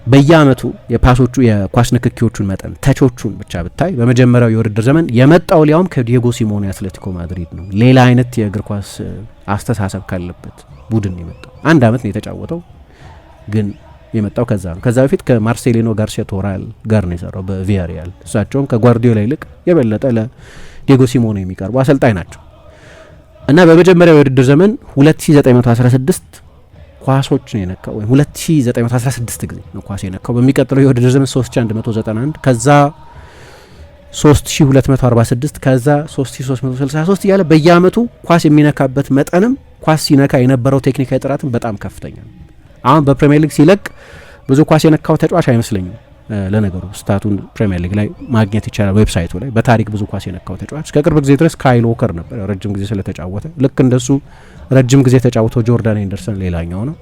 በየአመቱ የፓሶቹ የኳስ ንክኪዎቹን መጠን ተቾቹን ብቻ ብታይ በመጀመሪያው የውድድር ዘመን የመጣው ሊያውም ከዲየጎ ሲሞኔ አትሌቲኮ ማድሪድ ነው። ሌላ አይነት የእግር ኳስ አስተሳሰብ ካለበት ቡድን የመጣው አንድ አመት ነው የተጫወተው፣ ግን የመጣው ከዛ ነው። ከዛ በፊት ከማርሴሊኖ ጋርሲያ ቶራል ጋር ነው የሰራው በቪያሪያል። እሳቸውም ከጓርዲዮላ ይልቅ የበለጠ ለዲየጎ ሲሞኔ የሚቀርቡ አሰልጣኝ ናቸው እና በመጀመሪያው የውድድር ዘመን 2916 ኳሶች ነው የነካው፣ ወይም 2916 ጊዜ ነው ኳስ የነካው። በሚቀጥለው የውድድር ዘመን 3191፣ ከዛ 3246፣ ከዛ 3363 እያለ በየአመቱ ኳስ የሚነካበት መጠንም ኳስ ሲነካ የነበረው ቴክኒካዊ ጥራትም በጣም ከፍተኛ ነው። አሁን በፕሪሚየር ሊግ ሲለቅ ብዙ ኳስ የነካው ተጫዋች አይመስለኝም። ለነገሩ ስታቱን ፕሪሚየር ሊግ ላይ ማግኘት ይቻላል ዌብሳይቱ ላይ። በታሪክ ብዙ ኳስ የነካው ተጫዋች እስከ ቅርብ ጊዜ ድረስ ካይል ዎከር ነበር፣ ረጅም ጊዜ ስለተጫወተ። ልክ እንደሱ ረጅም ጊዜ ተጫውተው ጆርዳን ኤንደርሰን ሌላኛው ነው።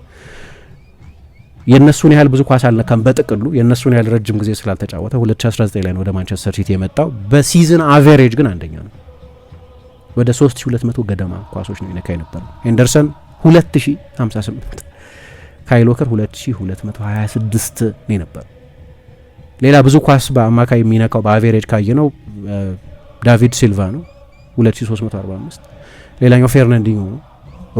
የነሱን ያህል ብዙ ኳስ አልነካም በጥቅሉ፣ የነሱን ያህል ረጅም ጊዜ ስላልተጫወተ 2019 ላይ ነው ወደ ማንቸስተር ሲቲ የመጣው። በሲዝን አቨሬጅ ግን አንደኛ ነው። ወደ 3200 ገደማ ኳሶች ነው የነካ የነበረው። ኤንደርሰን 2058፣ ካይል ዎከር 2226 ነው የነበረው። ሌላ ብዙ ኳስ በአማካይ የሚነካው በአቨሬጅ ካየነው ዳቪድ ሲልቫ ነው 2345፣ ሌላኛው ፌርናንዲኞ ነው።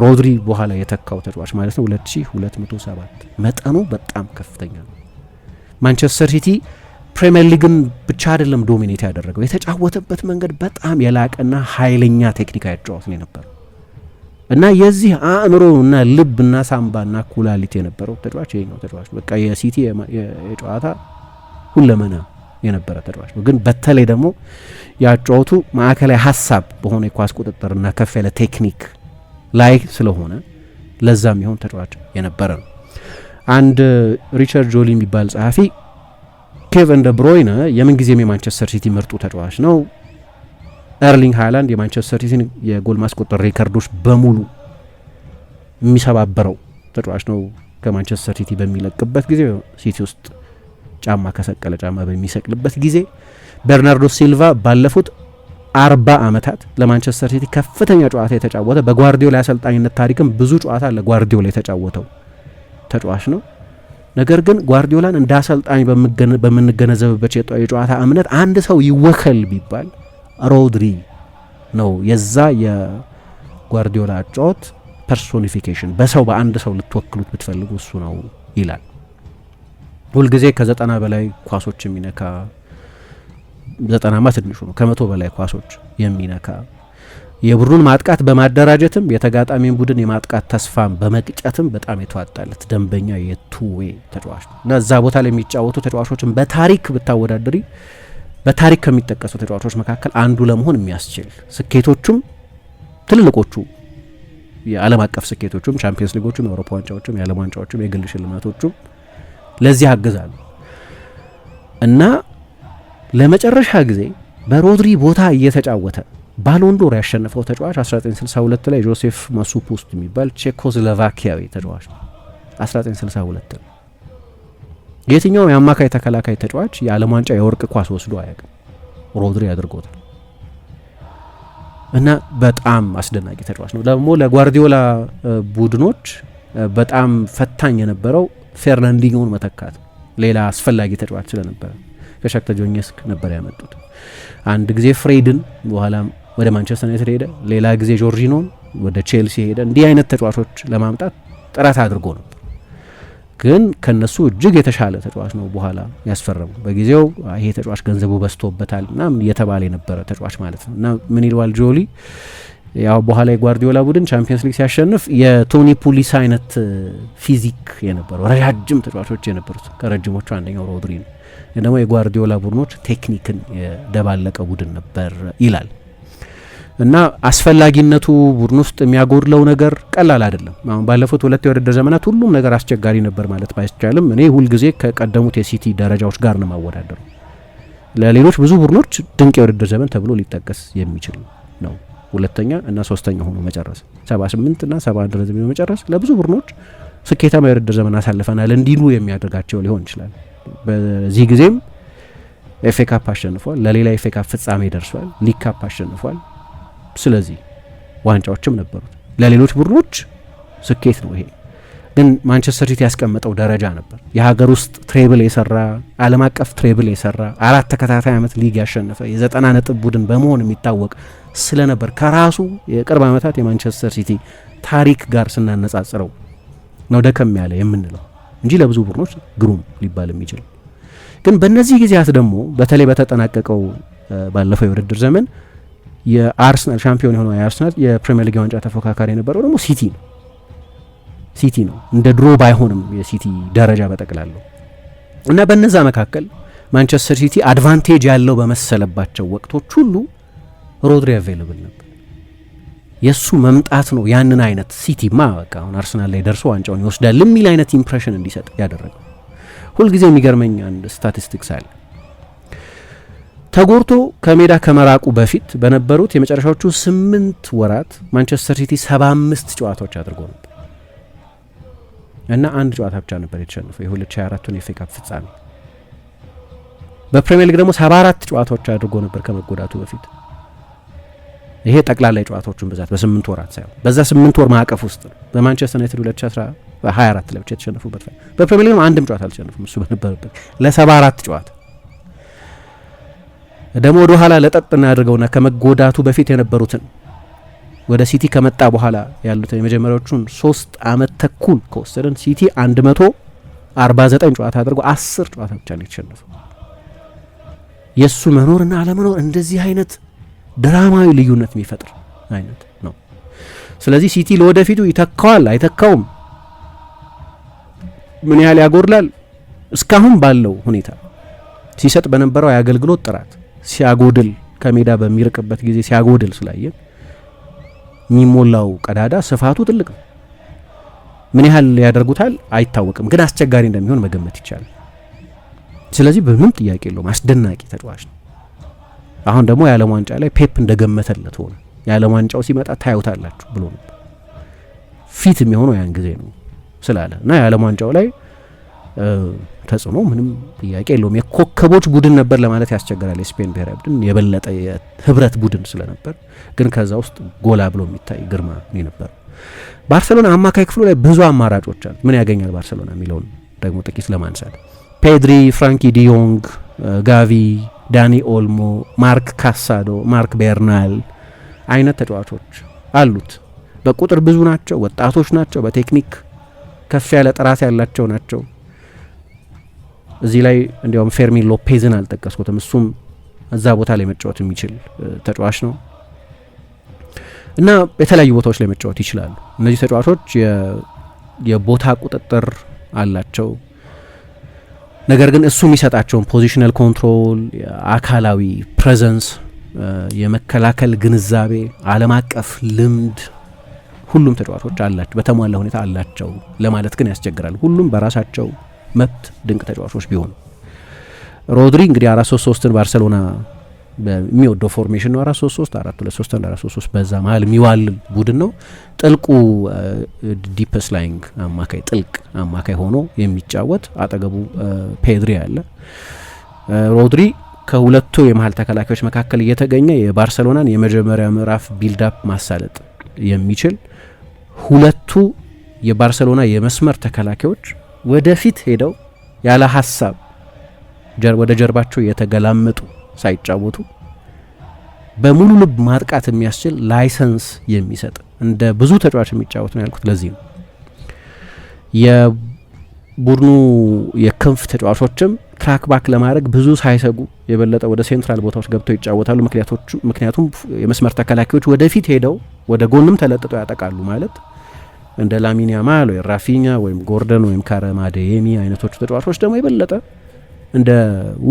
ሮድሪ በኋላ የተካው ተጫዋች ማለት ነው 2207። መጠኑ በጣም ከፍተኛ ነው። ማንቸስተር ሲቲ ፕሪሚየር ሊግን ብቻ አይደለም ዶሚኔት ያደረገው፣ የተጫወተበት መንገድ በጣም የላቀና ኃይለኛ ቴክኒካዊ አጨዋወት ነው የነበረው እና የዚህ አእምሮና ልብና ሳምባና ኩላሊት የነበረው ተጫዋች ይሄኛው ተጫዋች በቃ የሲቲ የጨዋታ ሁለመና የነበረ ተጫዋች ነው። ግን በተለይ ደግሞ ያጨዋወቱ ማዕከላዊ ሀሳብ በሆነ የኳስ ቁጥጥርና ከፍ ያለ ቴክኒክ ላይ ስለሆነ ለዛም ይሆን ተጫዋች የነበረ ነው። አንድ ሪቻርድ ጆሊ የሚባል ጸሐፊ ኬቨን ደ ብሮይነ የምን ጊዜም የማንቸስተር ሲቲ ምርጡ ተጫዋች ነው፣ ኤርሊንግ ሃላንድ የማንቸስተር ሲቲን የጎል ማስቆጠር ሪከርዶች በሙሉ የሚሰባበረው ተጫዋች ነው ከማንቸስተር ሲቲ በሚለቅበት ጊዜ፣ ሲቲ ውስጥ ጫማ ከሰቀለ ጫማ በሚሰቅልበት ጊዜ፣ ቤርናርዶ ሲልቫ ባለፉት 40 ዓመታት ለማንቸስተር ሲቲ ከፍተኛ ጨዋታ የተጫወተ፣ በጓርዲዮላ አሰልጣኝነት ታሪክም ብዙ ጨዋታ ለጓርዲዮላ የተጫወተው ተጫዋች ነው። ነገር ግን ጓርዲዮላን እንደ አሰልጣኝ በምንገነዘብበት የጨዋታ እምነት አንድ ሰው ይወከል ቢባል ሮድሪ ነው። የዛ የጓርዲዮላ አጨዋወት ፐርሶኒፊኬሽን፣ በሰው በአንድ ሰው ልትወክሉት ብትፈልጉ እሱ ነው ይላል። ሁልጊዜ ከ90 በላይ ኳሶች የሚነካ፣ 90ማ ትንሹ ነው፣ ከ100 በላይ ኳሶች የሚነካ የቡድኑን ማጥቃት በማደራጀትም የተጋጣሚን ቡድን የማጥቃት ተስፋም በመቅጨትም በጣም የተዋጣለት ደንበኛ የቱዌ ተጫዋች ነው እና እዛ ቦታ ላይ የሚጫወቱ ተጫዋቾችን በታሪክ ብታወዳደሪ በታሪክ ከሚጠቀሱ ተጫዋቾች መካከል አንዱ ለመሆን የሚያስችል ስኬቶቹም ትልልቆቹ የዓለም አቀፍ ስኬቶቹም ቻምፒየንስ ሊጎቹም የአውሮፓ ዋንጫዎቹም የዓለም ዋንጫዎቹም የግል ሽልማቶቹም ለዚህ ያግዛሉ እና ለመጨረሻ ጊዜ በሮድሪ ቦታ እየተጫወተ ባሎን ዶር ያሸነፈው ተጫዋች 1962 ላይ ጆሴፍ ማሱፑስት የሚባል ቼኮስሎቫኪያዊ ተጫዋች ነው። 1962 ነው። የትኛውም የአማካይ ተከላካይ ተጫዋች የዓለም ዋንጫ የወርቅ ኳስ ወስዶ አያውቅም። ሮድሪ አድርጎታል እና በጣም አስደናቂ ተጫዋች ነው። ደግሞ ለጓርዲዮላ ቡድኖች በጣም ፈታኝ የነበረው ፌርናንዲኞን መተካት ሌላ አስፈላጊ ተጫዋች ስለነበረ ከሻክታር ዶኔትስክ ነበር ያመጡት። አንድ ጊዜ ፍሬድን በኋላ ወደ ማንቸስተር ዩናይትድ ሄደ፣ ሌላ ጊዜ ጆርጂኖን ወደ ቼልሲ ሄደ። እንዲህ አይነት ተጫዋቾች ለማምጣት ጥረት አድርጎ ነበር፣ ግን ከነሱ እጅግ የተሻለ ተጫዋች ነው በኋላ ያስፈረሙ። በጊዜው ይሄ ተጫዋች ገንዘቡ በዝቶበታል እና እየተባለ የነበረ ተጫዋች ማለት ነው እና ምን ይለዋል ጆሊ ያው በኋላ የጓርዲዮላ ቡድን ቻምፒየንስ ሊግ ሲያሸንፍ የቶኒ ፑሊስ አይነት ፊዚክ የነበረው ረጃጅም ተጫዋቾች የነበሩት ከረጅሞቹ አንደኛው ሮድሪ ነው። ደግሞ የጓርዲዮላ ቡድኖች ቴክኒክን የደባለቀ ቡድን ነበር ይላል እና አስፈላጊነቱ ቡድን ውስጥ የሚያጎድለው ነገር ቀላል አይደለም። አሁን ባለፉት 2 የውድድር ዘመናት ሁሉም ነገር አስቸጋሪ ነበር ማለት ባይቻልም እኔ ሁልጊዜ ከቀደሙት የሲቲ ደረጃዎች ጋር ነው ማወዳደሩ። ለሌሎች ብዙ ቡድኖች ድንቅ የውድድር ዘመን ተብሎ ሊጠቀስ የሚችል ነው። ሁለተኛ እና ሶስተኛ ሆኖ መጨረስ 78 እና 71 ነጥብ መጨረስ ለብዙ ቡድኖች ስኬታማ የውድድር ዘመን አሳልፈናል እንዲሉ የሚያደርጋቸው ሊሆን ይችላል። በዚህ ጊዜም ኤፍ ኤ ካፕ አሸንፏል፣ ለሌላ ኤፍ ኤ ካፕ ፍጻሜ ደርሷል፣ ሊግ ካፕ አሸንፏል። ስለዚህ ዋንጫዎችም ነበሩት። ለሌሎች ቡድኖች ስኬት ነው ይሄ፣ ግን ማንቸስተር ሲቲ ያስቀመጠው ደረጃ ነበር። የሀገር ውስጥ ትሬብል የሰራ ዓለም አቀፍ ትሬብል የሰራ 4 ተከታታይ ዓመት ሊግ ያሸነፈ የ90 ነጥብ ቡድን በመሆን የሚታወቅ ስለነበር ከራሱ የቅርብ ዓመታት የማንቸስተር ሲቲ ታሪክ ጋር ስናነጻጽረው ነው ደከም ያለ የምንለው እንጂ ለብዙ ቡድኖች ግሩም ሊባል የሚችል ግን በእነዚህ ጊዜያት ደግሞ በተለይ በተጠናቀቀው ባለፈው የውድድር ዘመን የአርሰናል ሻምፒዮን የሆነው የአርሰናል የፕሪሚየር ሊግ ዋንጫ ተፎካካሪ የነበረው ደግሞ ሲቲ ነው። እንደ ድሮ ባይሆንም የሲቲ ደረጃ በጠቅላላው እና በነዛ መካከል ማንቸስተር ሲቲ አድቫንቴጅ ያለው በመሰለባቸው ወቅቶች ሁሉ ሮድሪ አቬይለብል ነበር። የሱ መምጣት ነው ያንን አይነት ሲቲማ በቃ አሁን አርሰናል ላይ ደርሶ ዋንጫውን ይወስዳል የሚል አይነት ኢምፕሬሽን እንዲሰጥ ያደረገው። ሁልጊዜ የሚገርመኝ አንድ ስታቲስቲክስ አለ። ተጎርቶ ከሜዳ ከመራቁ በፊት በነበሩት የመጨረሻዎቹ 8 ወራት ማንቸስተር ሲቲ 75 ጨዋታዎች አድርጎ ነበር እና አንድ ጨዋታ ብቻ ነበር የተሸነፈው የ2024ቱን የኤፍ ኤ ካፕ ፍጻሜ። በፕሪሚየር ሊግ ደግሞ 74 ጨዋታዎች አድርጎ ነበር ከመጎዳቱ በፊት። ይሄ ጠቅላላ የጨዋታዎቹን ብዛት በ8 ወራት ሳይሆን በዛ 8 ወር ማዕቀፍ ውስጥ ነው። በማንቸስተር ዩናይትድ 2024 ላይ ብቻ የተሸነፉበት በፕሪሚየር ሊግ አንድም ጨዋታ አልተሸነፉም እሱ በነበረበት ለ74 ጨዋታ። ደግሞ ወደ ኋላ ለጠጥ እናድርገውና ከመጎዳቱ በፊት የነበሩትን ወደ ሲቲ ከመጣ በኋላ ያሉትን የመጀመሪያዎቹን 3 ዓመት ተኩል ከወሰደን ሲቲ 149 ጨዋታ አድርጎ 10 ጨዋታ ብቻ ነው የተሸነፈው። የሱ መኖርና አለመኖር እንደዚህ አይነት ድራማዊ ልዩነት የሚፈጥር አይነት ነው። ስለዚህ ሲቲ ለወደፊቱ ይተካዋል አይተካውም፣ ምን ያህል ያጎድላል፣ እስካሁን ባለው ሁኔታ ሲሰጥ በነበረው የአገልግሎት ጥራት ሲያጎድል ከሜዳ በሚርቅበት ጊዜ ሲያጎድል ስላየን የሚሞላው ቀዳዳ ስፋቱ ትልቅ ነው። ምን ያህል ያደርጉታል አይታወቅም፣ ግን አስቸጋሪ እንደሚሆን መገመት ይቻላል። ስለዚህ በምንም ጥያቄ የለውም አስደናቂ ተጫዋች ነው። አሁን ደግሞ የዓለም ዋንጫ ላይ ፔፕ እንደገመተለት ሆነ። የዓለም ዋንጫው ሲመጣ ታዩታላችሁ ብሎ ነበር። ፊት የሚሆነው ያን ጊዜ ነው ስላለ እና የዓለም ዋንጫው ላይ ተጽዕኖ ምንም ጥያቄ የለውም። የኮከቦች ቡድን ነበር ለማለት ያስቸግራል። የስፔን ብሔራዊ ቡድን የበለጠ የህብረት ቡድን ስለነበር፣ ግን ከዛ ውስጥ ጎላ ብሎ የሚታይ ግርማ ነበር። ባርሴሎና አማካይ ክፍሉ ላይ ብዙ አማራጮች አሉ። ምን ያገኛል ባርሴሎና የሚለውን ደግሞ ጥቂት ለማንሳት ፔድሪ፣ ፍራንኪ ዲዮንግ፣ ጋቪ፣ ዳኒ ኦልሞ፣ ማርክ ካሳዶ፣ ማርክ ቤርናል አይነት ተጫዋቾች አሉት። በቁጥር ብዙ ናቸው፣ ወጣቶች ናቸው፣ በቴክኒክ ከፍ ያለ ጥራት ያላቸው ናቸው። እዚህ ላይ እንዲያውም ፌርሚን ሎፔዝን አልጠቀስኩትም። እሱም እዛ ቦታ ላይ መጫወት የሚችል ተጫዋች ነው። እና የተለያዩ ቦታዎች ላይ መጫወት ይችላሉ። እነዚህ ተጫዋቾች የቦታ ቁጥጥር አላቸው። ነገር ግን እሱ የሚሰጣቸውን ፖዚሽናል ኮንትሮል፣ አካላዊ ፕሬዘንስ፣ የመከላከል ግንዛቤ፣ ዓለም አቀፍ ልምድ ሁሉም ተጫዋቾች አላቸው፣ በተሟላ ሁኔታ አላቸው ለማለት ግን ያስቸግራል። ሁሉም በራሳቸው መብት ድንቅ ተጫዋቾች ቢሆኑ ሮድሪ እንግዲህ 4-3-3ን ባርሰሎና በሚወደው ፎርሜሽን ነው። 4-3-3 4-2-3 4-3-3 በዛ መሀል የሚዋል ቡድን ነው። ጥልቁ ዲፕስ ላይንግ አማካይ ጥልቅ አማካይ ሆኖ የሚጫወት አጠገቡ ፔድሪ አለ። ሮድሪ ከሁለቱ የመሀል ተከላካዮች መካከል እየተገኘ የባርሰሎናን የመጀመሪያ ምዕራፍ ቢልዳፕ ማሳለጥ የሚችል ሁለቱ የባርሰሎና የመስመር ተከላካዮች ወደፊት ሄደው ያለ ሀሳብ ወደ ጀርባቸው የተገላመጡ ሳይጫወቱ በሙሉ ልብ ማጥቃት የሚያስችል ላይሰንስ የሚሰጥ እንደ ብዙ ተጫዋች የሚጫወት ነው ያልኩት ለዚህ ነው። የቡድኑ የክንፍ ተጫዋቾችም ትራክ ባክ ለማድረግ ብዙ ሳይሰጉ የበለጠ ወደ ሴንትራል ቦታዎች ገብተው ይጫወታሉ። ምክንያቱም የመስመር ተከላካዮች ወደፊት ሄደው ወደ ጎንም ተለጥጠው ያጠቃሉ ማለት እንደ ላሚን ያማል ወይ ራፊኛ ወይም ጎርደን ወይም ካረም አዴየሚ አይነቶቹ ተጫዋቾች ደግሞ የበለጠ እንደ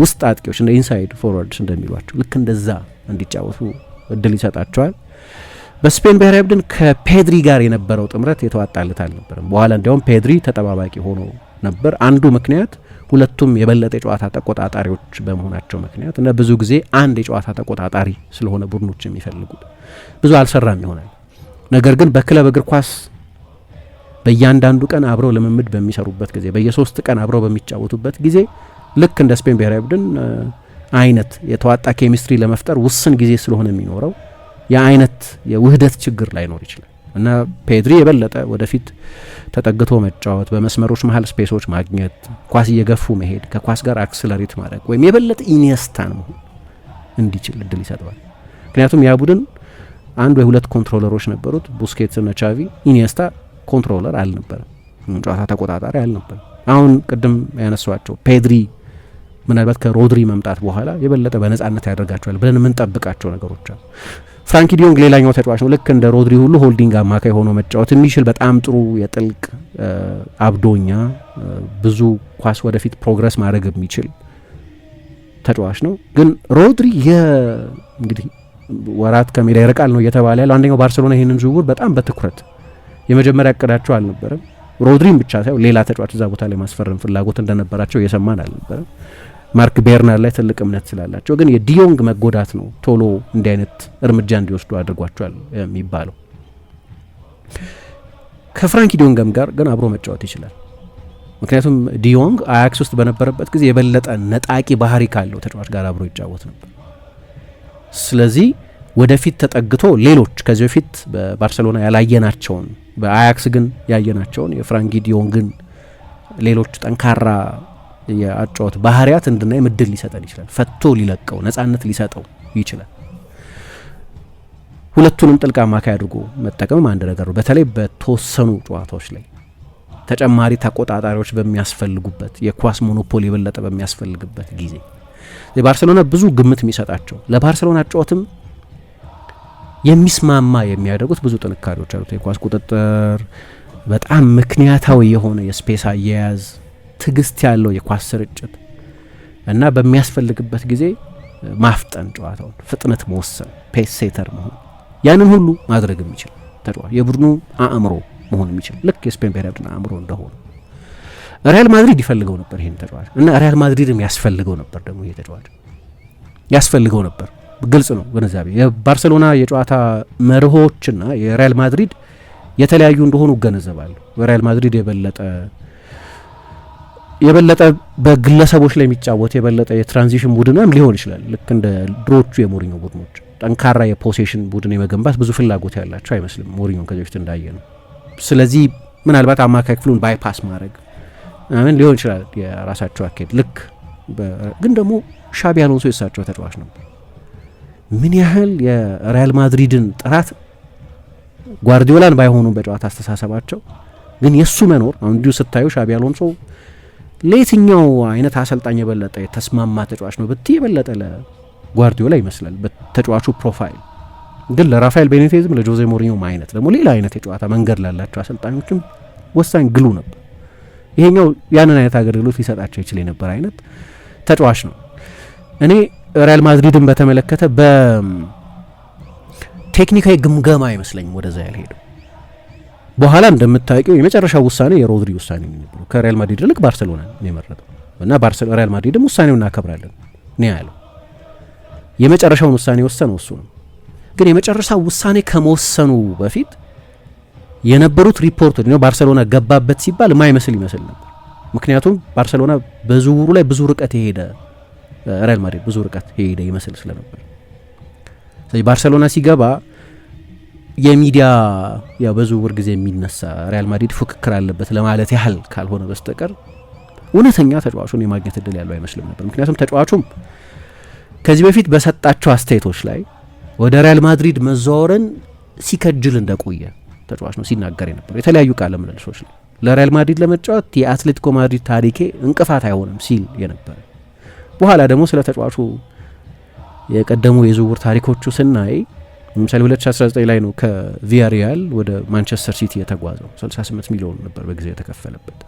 ውስጥ አጥቂዎች እንደ ኢንሳይድ ፎርዋርድስ እንደሚሏቸው ልክ እንደዛ እንዲጫወቱ እድል ይሰጣቸዋል። በስፔን ብሔራዊ ቡድን ከፔድሪ ጋር የነበረው ጥምረት የተዋጣለት አልነበረም። በኋላ እንዲያውም ፔድሪ ተጠባባቂ ሆኖ ነበር። አንዱ ምክንያት ሁለቱም የበለጠ የጨዋታ ተቆጣጣሪዎች በመሆናቸው ምክንያት እና ብዙ ጊዜ አንድ የጨዋታ ተቆጣጣሪ ስለሆነ ቡድኖች የሚፈልጉት ብዙ አልሰራም ይሆናል። ነገር ግን በክለብ እግር ኳስ በእያንዳንዱ ቀን አብረው ልምምድ በሚሰሩበት ጊዜ በየ3 ቀን አብረው በሚጫወቱበት ጊዜ ልክ እንደ ስፔን ብሔራዊ ቡድን አይነት የተዋጣ ኬሚስትሪ ለመፍጠር ውስን ጊዜ ስለሆነ የሚኖረው የአይነት የውህደት ችግር ላይኖር ይችላል እና ፔድሪ የበለጠ ወደፊት ተጠግቶ መጫወት፣ በመስመሮች መሀል ስፔሶች ማግኘት፣ ኳስ እየገፉ መሄድ፣ ከኳስ ጋር አክስለሬት ማድረግ ወይም የበለጠ ኢኒየስታን መሆን እንዲችል እድል ይሰጠዋል። ምክንያቱም ያ ቡድን አንድ ወይ ሁለት ኮንትሮለሮች ነበሩት፣ ቡስኬትስ እና ቻቪ። ኢኒየስታ ኮንትሮለር አልነበረም፣ ጨዋታ ተቆጣጣሪ አልነበረም። አሁን ቅድም ያነሷቸው ፔድሪ ምናልባት ከሮድሪ መምጣት በኋላ የበለጠ በነጻነት ያደርጋቸዋል ብለን የምንጠብቃቸው ነገሮች አሉ። ፍራንኪ ዲዮንግ ሌላኛው ተጫዋች ነው። ልክ እንደ ሮድሪ ሁሉ ሆልዲንግ አማካይ ሆኖ መጫወት የሚችል በጣም ጥሩ የጥልቅ አብዶኛ ብዙ ኳስ ወደፊት ፕሮግረስ ማድረግ የሚችል ተጫዋች ነው። ግን ሮድሪ እንግዲህ ወራት ከሜዳ ይርቃል ነው እየተባለ ያለው። አንደኛው ባርሴሎና ይህንን ዝውውር በጣም በትኩረት የመጀመሪያ እቅዳቸው አልነበረም። ሮድሪን ብቻ ሳይሆን ሌላ ተጫዋች እዛ ቦታ ላይ ማስፈረም ፍላጎት እንደነበራቸው እየሰማን አልነበረም። ማርክ ቤርናር ላይ ትልቅ እምነት ስላላቸው ግን የዲዮንግ መጎዳት ነው ቶሎ እንዲህ አይነት እርምጃ እንዲወስዱ አድርጓቸዋል የሚባለው። ከፍራንኪ ዲዮንግም ጋር ግን አብሮ መጫወት ይችላል። ምክንያቱም ዲዮንግ አያክስ ውስጥ በነበረበት ጊዜ የበለጠ ነጣቂ ባህሪ ካለው ተጫዋች ጋር አብሮ ይጫወት ነበር። ስለዚህ ወደፊት ተጠግቶ ሌሎች ከዚህ በፊት በባርሴሎና ያላየናቸውን በአያክስ ግን ያየናቸውን የፍራንኪ ዲዮንግን ሌሎች ጠንካራ የአጫወት ባህሪያት እንድናይ ምድል ሊሰጠን ይችላል። ፈቶ ሊለቀው ነጻነት ሊሰጠው ይችላል። ሁለቱንም ጥልቅ አማካይ አድርጎ መጠቀም አንድ ነገር ነው። በተለይ በተወሰኑ ጨዋታዎች ላይ ተጨማሪ ተቆጣጣሪዎች በሚያስፈልጉበት የኳስ ሞኖፖሊ የበለጠ በሚያስፈልግበት ጊዜ የባርሴሎና ብዙ ግምት የሚሰጣቸው ለባርሴሎና አጫወትም የሚስማማ የሚያደርጉት ብዙ ጥንካሬዎች አሉት። የኳስ ቁጥጥር፣ በጣም ምክንያታዊ የሆነ የስፔስ አያያዝ፣ ትግስት ያለው የኳስ ስርጭት እና በሚያስፈልግበት ጊዜ ማፍጠን፣ ጨዋታውን ፍጥነት መወሰን፣ ፔስ ሴተር መሆን፣ ያንን ሁሉ ማድረግ የሚችል ተጫዋች የቡድኑ አእምሮ መሆን የሚችል ልክ የስፔን ብሔራዊ ቡድን አእምሮ እንደሆነ ሪያል ማድሪድ ይፈልገው ነበር ይሄን ተጫዋች እና ሪያል ማድሪድም ያስፈልገው ነበር። ደግሞ ይሄ ተጫዋች ያስፈልገው ነበር። ግልጽ ነው ግንዛቤ። የባርሴሎና የጨዋታ መርሆችና የሪያል ማድሪድ የተለያዩ እንደሆኑ እገነዘባለሁ። በሪያል ማድሪድ የበለጠ በግለሰቦች ላይ የሚጫወት የበለጠ የትራንዚሽን ቡድንም ሊሆን ይችላል። ልክ እንደ ድሮቹ የሞሪኞ ቡድኖች ጠንካራ የፖሴሽን ቡድን የመገንባት ብዙ ፍላጎት ያላቸው አይመስልም ሞሪኞን ከዚህ በፊት እንዳየ ነው። ስለዚህ ምናልባት አማካይ ክፍሉን ባይፓስ ማድረግ ምን ሊሆን ይችላል የራሳቸው አካሄድ። ልክ ግን ደግሞ ሻቢ አሎንሶ የሳቸው ተጫዋች ነበር። ምን ያህል የሪያል ማድሪድን ጥራት ጓርዲዮላን ባይሆኑ በጨዋታ አስተሳሰባቸው ግን የሱ መኖር አሁን እንዲሁ ስታዩ ሻቢ አሎንሶ ለየትኛው አይነት አሰልጣኝ የበለጠ የተስማማ ተጫዋች ነው ብትይ የበለጠ ለጓርዲዮላ ይመስላል በተጫዋቹ ፕሮፋይል ግን ለራፋኤል ቤኒቴዝም ለጆዜ ሞሪኞም አይነት ደግሞ ሌላ አይነት የጨዋታ መንገድ ላላቸው አሰልጣኞችም ወሳኝ ግሉ ነበር። ይሄኛው ያንን አይነት አገልግሎት ሊሰጣቸው ይችል የነበር አይነት ተጫዋች ነው። እኔ ሪያል ማድሪድን በተመለከተ በቴክኒካዊ ግምገማ አይመስለኝም ወደዛ ያልሄደው። በኋላ እንደምታውቂው የመጨረሻው ውሳኔ የሮድሪ ውሳኔ ነው። ከሪያል ማድሪድ ይልቅ ባርሴሎና ነው የመረጠው እና ሪያል ማድሪድም ውሳኔውን እናከብራለን ነው ያለው። የመጨረሻውን ውሳኔ ወሰነው እሱ ነው። ግን የመጨረሻው ውሳኔ ከመወሰኑ በፊት የነበሩት ሪፖርቶች ነው ባርሴሎና ገባበት ሲባል የማይመስል ይመስል ነበር። ምክንያቱም ባርሴሎና በዝውውሩ ላይ ብዙ ርቀት የሄደ ሪያል ማድሪድ ብዙ ርቀት የሄደ ይመስል ስለነበር፣ ስለዚህ ባርሴሎና ሲገባ የሚዲያ ያው በዝውውር ጊዜ የሚነሳ ሪያል ማድሪድ ፉክክር አለበት ለማለት ያህል ካልሆነ በስተቀር እውነተኛ ተጫዋቹን የማግኘት እድል ያለው አይመስልም ነበር። ምክንያቱም ተጫዋቹም ከዚህ በፊት በሰጣቸው አስተያየቶች ላይ ወደ ሪያል ማድሪድ መዛወርን ሲከጅል እንደቆየ ተጫዋች ነው ሲናገር የነበር የተለያዩ ቃለ ምልልሶች ላይ ለሪያል ማድሪድ ለመጫወት የአትሌቲኮ ማድሪድ ታሪኬ እንቅፋት አይሆንም ሲል የነበረ። በኋላ ደግሞ ስለ ተጫዋቹ የቀደሙ የዝውውር ታሪኮቹ ስናይ ለምሳሌ 2019 ላይ ነው ከቪያሪያል ወደ ማንቸስተር ሲቲ የተጓዘው 68 ሚሊዮን ነበር በጊዜው የተከፈለበት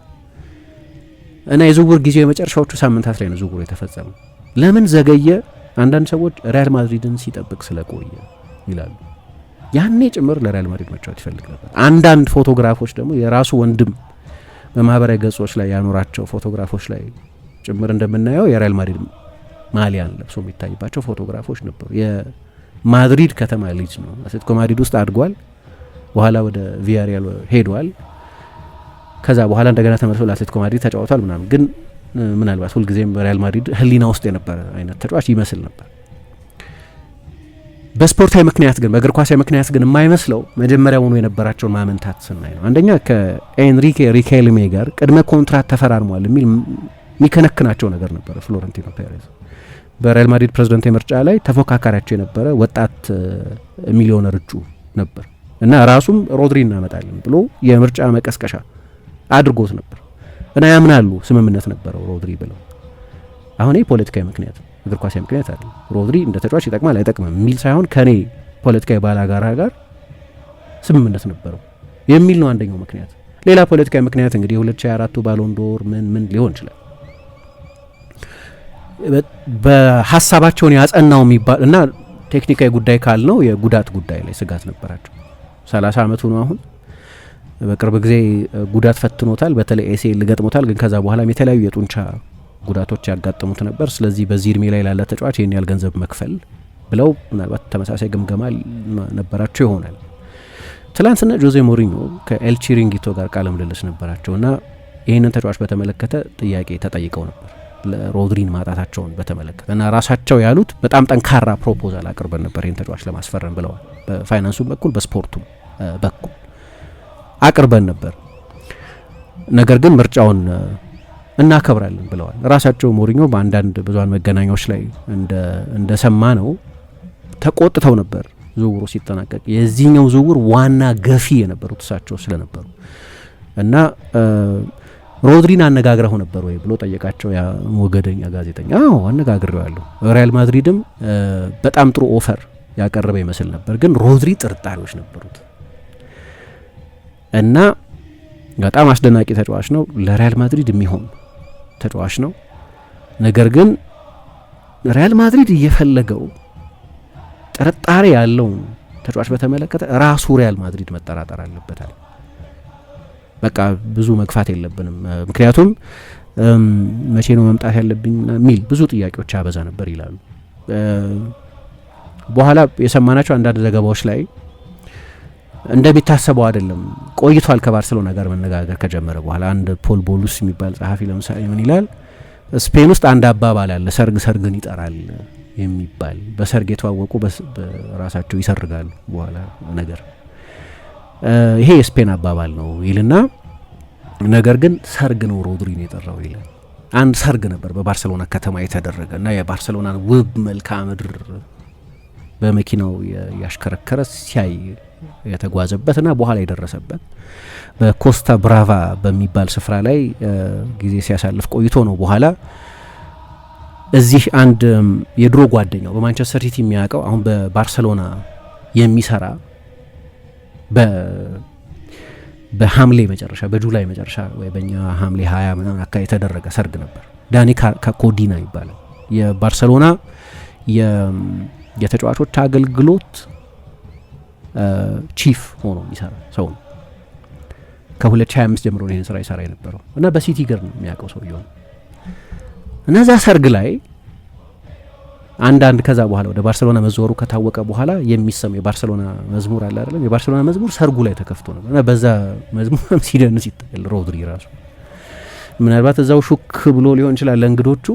እና የዝውውር ጊዜው የመጨረሻዎቹ ሳምንታት ላይ ነው ዝውውሩ የተፈጸመው። ለምን ዘገየ? አንዳንድ ሰዎች ሪያል ማድሪድን ሲጠብቅ ስለቆየ ይላሉ። ያኔ ጭምር ለሪያል ማድሪድ መጫወት ይፈልግ ነበር። አንዳንድ ፎቶግራፎች ደግሞ የራሱ ወንድም በማህበራዊ ገጾች ላይ ያኖራቸው ፎቶግራፎች ላይ ጭምር እንደምናየው የሪያል ማድሪድ ማሊያን ለብሶ የሚታይባቸው ፎቶግራፎች ነበሩ። የማድሪድ ከተማ ልጅ ነው። አትሌቲኮ ማድሪድ ውስጥ አድጓል። በኋላ ወደ ቪያሪያል ሄዷል። ከዛ በኋላ እንደገና ተመልሶ ለአትሌቲኮ ማድሪድ ተጫውቷል ምናምን። ግን ምናልባት ሁልጊዜም በሪያል ማድሪድ ሕሊና ውስጥ የነበረ አይነት ተጫዋች ይመስል ነበር። በስፖርታዊ ምክንያት ግን በእግር ኳሳዊ ምክንያት ግን የማይመስለው መጀመሪያውኑ የነበራቸውን ማመንታት ስናይ ነው። አንደኛ ከኤንሪኬ ሪኬልሜ ጋር ቅድመ ኮንትራት ተፈራርሟል የሚል የሚከነክናቸው ነገር ነበረ። ፍሎረንቲኖ ፔሬዝ በሪያል ማድሪድ ፕሬዝዳንት ምርጫ ላይ ተፎካካሪያቸው የነበረ ወጣት ሚሊዮነር እጩ ነበር እና ራሱም ሮድሪ እናመጣለን ብሎ የምርጫ መቀስቀሻ አድርጎት ነበር እና ያምናሉ ስምምነት ነበረው ሮድሪ ብለው። አሁን ይህ ፖለቲካዊ ምክንያት እግር ኳሳዊ ምክንያት አይደለም። ሮድሪ እንደ ተጫዋች ይጠቅማል አይጠቅምም የሚል ሳይሆን ከኔ ፖለቲካዊ ባላጋራ ጋር ስምምነት ነበረው የሚል ነው አንደኛው ምክንያት። ሌላ ፖለቲካዊ ምክንያት እንግዲህ 2024 ባሎንዶር ምን ሊሆን ይችላል በሀሳባቸውን ያጸናው የሚባል እና ቴክኒካዊ ጉዳይ ካልነው የጉዳት ጉዳይ ላይ ስጋት ነበራቸው። 30 ዓመቱ ነው አሁን። በቅርብ ጊዜ ጉዳት ፈትኖታል፣ በተለይ ኤሲኤል ገጥሞታል። ግን ከዛ በኋላም የተለያዩ የጡንቻ ጉዳቶች ያጋጠሙት ነበር። ስለዚህ በዚህ እድሜ ላይ ላለ ተጫዋች ይህን ያህል ገንዘብ መክፈል ብለው ምናልባት ተመሳሳይ ግምገማ ነበራቸው ይሆናል። ትላንትና ጆዜ ሞሪኞ ከኤል ቺሪንጊቶ ጋር ቃለ ምልልስ ነበራቸው እና ይህንን ተጫዋች በተመለከተ ጥያቄ ተጠይቀው ነበር ለሮድሪን ማጣታቸውን በተመለከተ እና ራሳቸው ያሉት በጣም ጠንካራ ፕሮፖዛል አቅርበን ነበር ይህን ተጫዋች ለማስፈረም ብለዋል። በፋይናንሱም በኩል በስፖርቱም በኩል አቅርበን ነበር፣ ነገር ግን ምርጫውን እናከብራለን ብለዋል። ራሳቸው ሞሪኞ በአንዳንድ ብዙሃን መገናኛዎች ላይ እንደሰማ ነው ተቆጥተው ነበር ዝውውሩ ሲጠናቀቅ። የዚህኛው ዝውውር ዋና ገፊ የነበሩት እሳቸው ስለነበሩ እና ሮድሪን አነጋግረው ነበር ወይ ብሎ ጠየቃቸው ያ ሞገደኛ ጋዜጠኛ። አዎ አነጋግሬዋለሁ። ሪያል ማድሪድም በጣም ጥሩ ኦፈር ያቀረበ ይመስል ነበር፣ ግን ሮድሪ ጥርጣሬዎች ነበሩት እና በጣም አስደናቂ ተጫዋች ነው፣ ለሪያል ማድሪድ የሚሆን ተጫዋች ነው። ነገር ግን ሪያል ማድሪድ እየፈለገው ጥርጣሬ ያለውን ተጫዋች በተመለከተ ራሱ ሪያል ማድሪድ መጠራጠር አለበታል። በቃ ብዙ መግፋት የለብንም፣ ምክንያቱም መቼ ነው መምጣት ያለብኝ የሚል ብዙ ጥያቄዎች ያበዛ ነበር ይላሉ። በኋላ የሰማናቸው አንዳንድ ዘገባዎች ላይ እንደሚታሰበው አይደለም፣ ቆይቷል ከባርሴሎና ጋር መነጋገር ከጀመረ በኋላ። አንድ ፖል ቦሉስ የሚባል ጸሐፊ ለምሳሌ ምን ይላል፣ ስፔን ውስጥ አንድ አባባል አለ፣ ሰርግ ሰርግን ይጠራል የሚባል። በሰርግ የተዋወቁ በራሳቸው ይሰርጋሉ በኋላ ነገር። ይሄ የስፔን አባባል ነው ይልና ነገር ግን ሰርግ ነው ሮድሪን የጠራው ይላል። አንድ ሰርግ ነበር በባርሴሎና ከተማ የተደረገ እና የባርሴሎናን ውብ መልክዓ ምድር በመኪናው ያሽከረከረ ሲያይ የተጓዘበትና በኋላ የደረሰበት በኮስታ ብራቫ በሚባል ስፍራ ላይ ጊዜ ሲያሳልፍ ቆይቶ ነው በኋላ እዚህ አንድ የድሮ ጓደኛው በማንቸስተር ሲቲ የሚያውቀው አሁን በባርሴሎና የሚሰራ በሐምሌ መጨረሻ በጁላይ መጨረሻ ወይ በእኛ ሐምሌ 20 ምናምን አካባቢ የተደረገ ሰርግ ነበር። ዳኒ ካኮዲና ይባላል። የባርሰሎና የተጫዋቾች አገልግሎት ቺፍ ሆኖ የሚሰራ ሰው ነው። ከ2025 ጀምሮ ይህን ስራ ይሰራ የነበረው እና በሲቲ ገር ነው የሚያውቀው ሰውየው። እነዛ ሰርግ ላይ አንዳንድ ከዛ በኋላ ወደ ባርሰሎና መዞሩ ከታወቀ በኋላ የሚሰማ የባርሰሎና መዝሙር አለ አይደለም? የባርሰሎና መዝሙር ሰርጉ ላይ ተከፍቶ ነበር እና በዛ መዝሙርም ሲደንስ ይታያል። ሮድሪ ራሱ ምናልባት እዛው ሹክ ብሎ ሊሆን ይችላል ለእንግዶቹ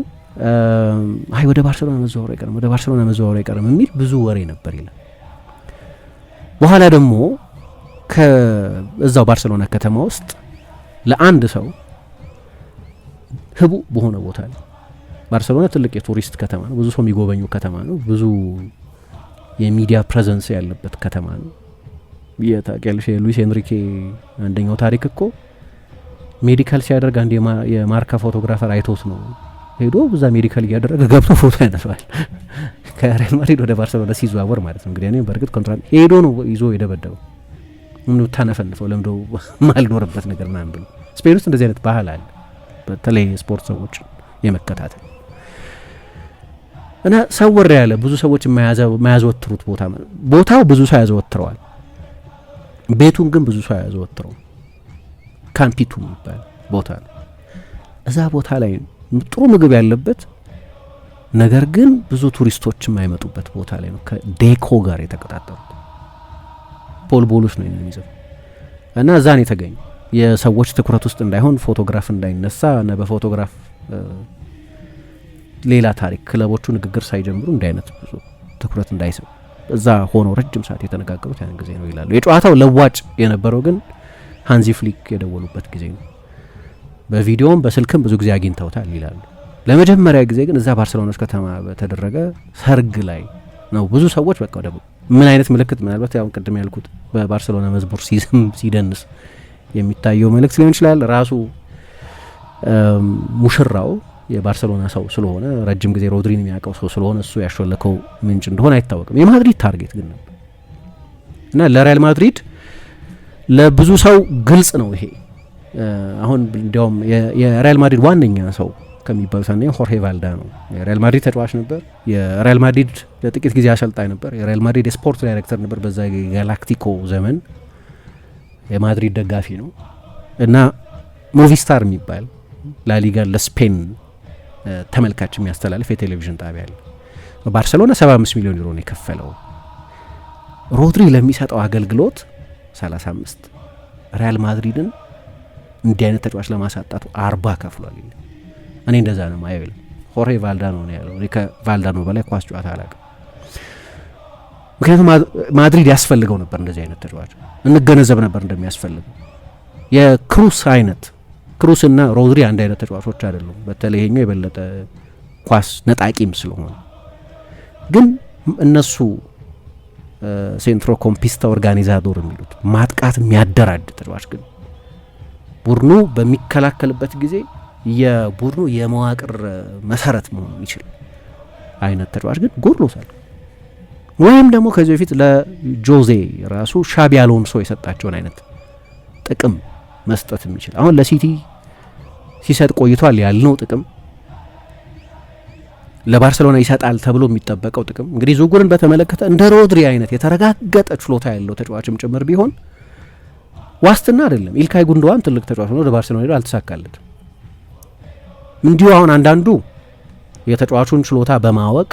አይ ወደ ባርሰሎና መዘዋወሩ አይቀርም፣ ወደ ባርሰሎና መዘዋወሩ አይቀርም የሚል ብዙ ወሬ ነበር ይላል። በኋላ ደግሞ ከእዛው ባርሰሎና ከተማ ውስጥ ለአንድ ሰው ህቡ በሆነ ቦታ ላይ ባርሰሎና ትልቅ የቱሪስት ከተማ ነው፣ ብዙ ሰው የሚጎበኙ ከተማ ነው፣ ብዙ የሚዲያ ፕሬዘንስ ያለበት ከተማ ነው። የታውቂያለሽ የሉዊስ ኤንሪኬ አንደኛው ታሪክ እኮ ሜዲካል ሲያደርግ አንድ የማርካ ፎቶግራፈር አይቶት ነው ሄዶ እዛ ሜዲካል እያደረገ ገብቶ ፎቶ ያነሳዋል። ከሪያል ማድሪድ ወደ ባርሰሎና ሲዘዋወር ማለት ነው። እንግዲህ እኔ በእርግጥ ኮንትራት ሄዶ ነው ይዞ የደበደበው። ምን ታነፈንፈው ለምዶ ማልኖርበት ነገር ምናምን ብሎ ስፔን ውስጥ እንደዚህ አይነት ባህል አለ፣ በተለይ ስፖርት ሰዎች የመከታተል እና ሰወር ያለ ብዙ ሰዎች የማያዘወትሩት ቦታው ብዙ ሰው ያዘወትረዋል። ቤቱን ግን ብዙ ሰው ያዘወትረው ካምፒቱ የሚባል ቦታ ነው። እዛ ቦታ ላይ ጥሩ ምግብ ያለበት ነገር ግን ብዙ ቱሪስቶች የማይመጡበት ቦታ ላይ ነው። ከዴኮ ጋር የተቀጣጠሩት ፖል ቦሉስ ነው የሚይዘው እና እዛ ነው የተገኘው። የሰዎች ትኩረት ውስጥ እንዳይሆን ፎቶግራፍ እንዳይነሳ እና በፎቶግራፍ ሌላ ታሪክ ክለቦቹ ንግግር ሳይጀምሩ እንዲህ አይነት ብዙ ትኩረት እንዳይስብ እዛ ሆነው ረጅም ሰዓት የተነጋገሩት ያን ጊዜ ነው ይላሉ። የጨዋታው ለዋጭ የነበረው ግን ሃንዚ ፍሊክ የደወሉበት ጊዜ ነው። በቪዲዮም በስልክም ብዙ ጊዜ አግኝተውታል ይላሉ። ለመጀመሪያ ጊዜ ግን እዛ ባርሰሎናስ ከተማ በተደረገ ሰርግ ላይ ነው ብዙ ሰዎች በቃ ወደ ምን አይነት ምልክት ምናልባት ያው ቅድም ያልኩት በባርሰሎና መዝሙር ሲደንስ የሚታየው መልእክት ሊሆን ይችላል። ራሱ ሙሽራው የባርሰሎና ሰው ስለሆነ ረጅም ጊዜ ሮድሪን የሚያውቀው ሰው ስለሆነ እሱ ያሾለከው ምንጭ እንደሆነ አይታወቅም። የማድሪድ ታርጌት ግን ነበር እና ለሪያል ማድሪድ ለብዙ ሰው ግልጽ ነው ይሄ። አሁን እንዲያውም የሪያል ማድሪድ ዋነኛ ሰው ከሚባሉት አንደኛው ሆርሄ ቫልዳ ነው። የሪያል ማድሪድ ተጫዋች ነበር። የሪያል ማድሪድ ለጥቂት ጊዜ አሰልጣኝ ነበር። የሪያል ማድሪድ የስፖርት ዳይሬክተር ነበር በዛ ጋላክቲኮ ዘመን። የማድሪድ ደጋፊ ነው እና ሙቪስታር የሚባል ላሊጋ ለስፔን ተመልካች የሚያስተላልፍ የቴሌቪዥን ጣቢያ አለ። ባርሰሎና 75 ሚሊዮን ዩሮ ነው የከፈለው። ሮድሪ ለሚሰጠው አገልግሎት 35፣ ሪያል ማድሪድን እንዲህ አይነት ተጫዋች ለማሳጣቱ 40 ከፍሏል። እኔ እንደዛ ነው ማየው ይላል ሆርሄ ቫልዳኖ ነው ያለው። እኔ ከቫልዳኖ በላይ ኳስ ጨዋታ አላውቅም። ምክንያቱም ማድሪድ ያስፈልገው ነበር እንደዚህ አይነት ተጫዋች፣ እንገነዘብ ነበር እንደሚያስፈልገው። የክሩስ አይነት ክሩስና ሮድሪ አንድ አይነት ተጫዋቾች አይደሉም። በተለይ ይሄኛው የበለጠ ኳስ ነጣቂም ስለሆነ ግን እነሱ ሴንትሮ ኮምፒስታ ኦርጋኒዛዶር የሚሉት ማጥቃት የሚያደራጅ ተጫዋች ግን ቡድኑ በሚከላከልበት ጊዜ የቡድኑ የመዋቅር መሰረት መሆን የሚችል አይነት ተጫዋች ግን ጎድሎታል። ወይም ደግሞ ከዚህ በፊት ለጆዜ ራሱ ሻቢ አሎንሶ የሰጣቸውን አይነት ጥቅም መስጠት የሚችል አሁን ለሲቲ ሲሰጥ ቆይቷል ያልነው ጥቅም ለባርሰሎና ይሰጣል ተብሎ የሚጠበቀው ጥቅም እንግዲህ ዝውውርን በተመለከተ እንደ ሮድሪ አይነት የተረጋገጠ ችሎታ ያለው ተጫዋችም ጭምር ቢሆን ዋስትና አይደለም። ኢልካይ ጉንዶዋን ትልቅ ተጫዋች ነው፣ ወደ ባርሰሎና ሄዶ አልተሳካለት። እንዲሁ አሁን አንዳንዱ የተጫዋቹን ችሎታ በማወቅ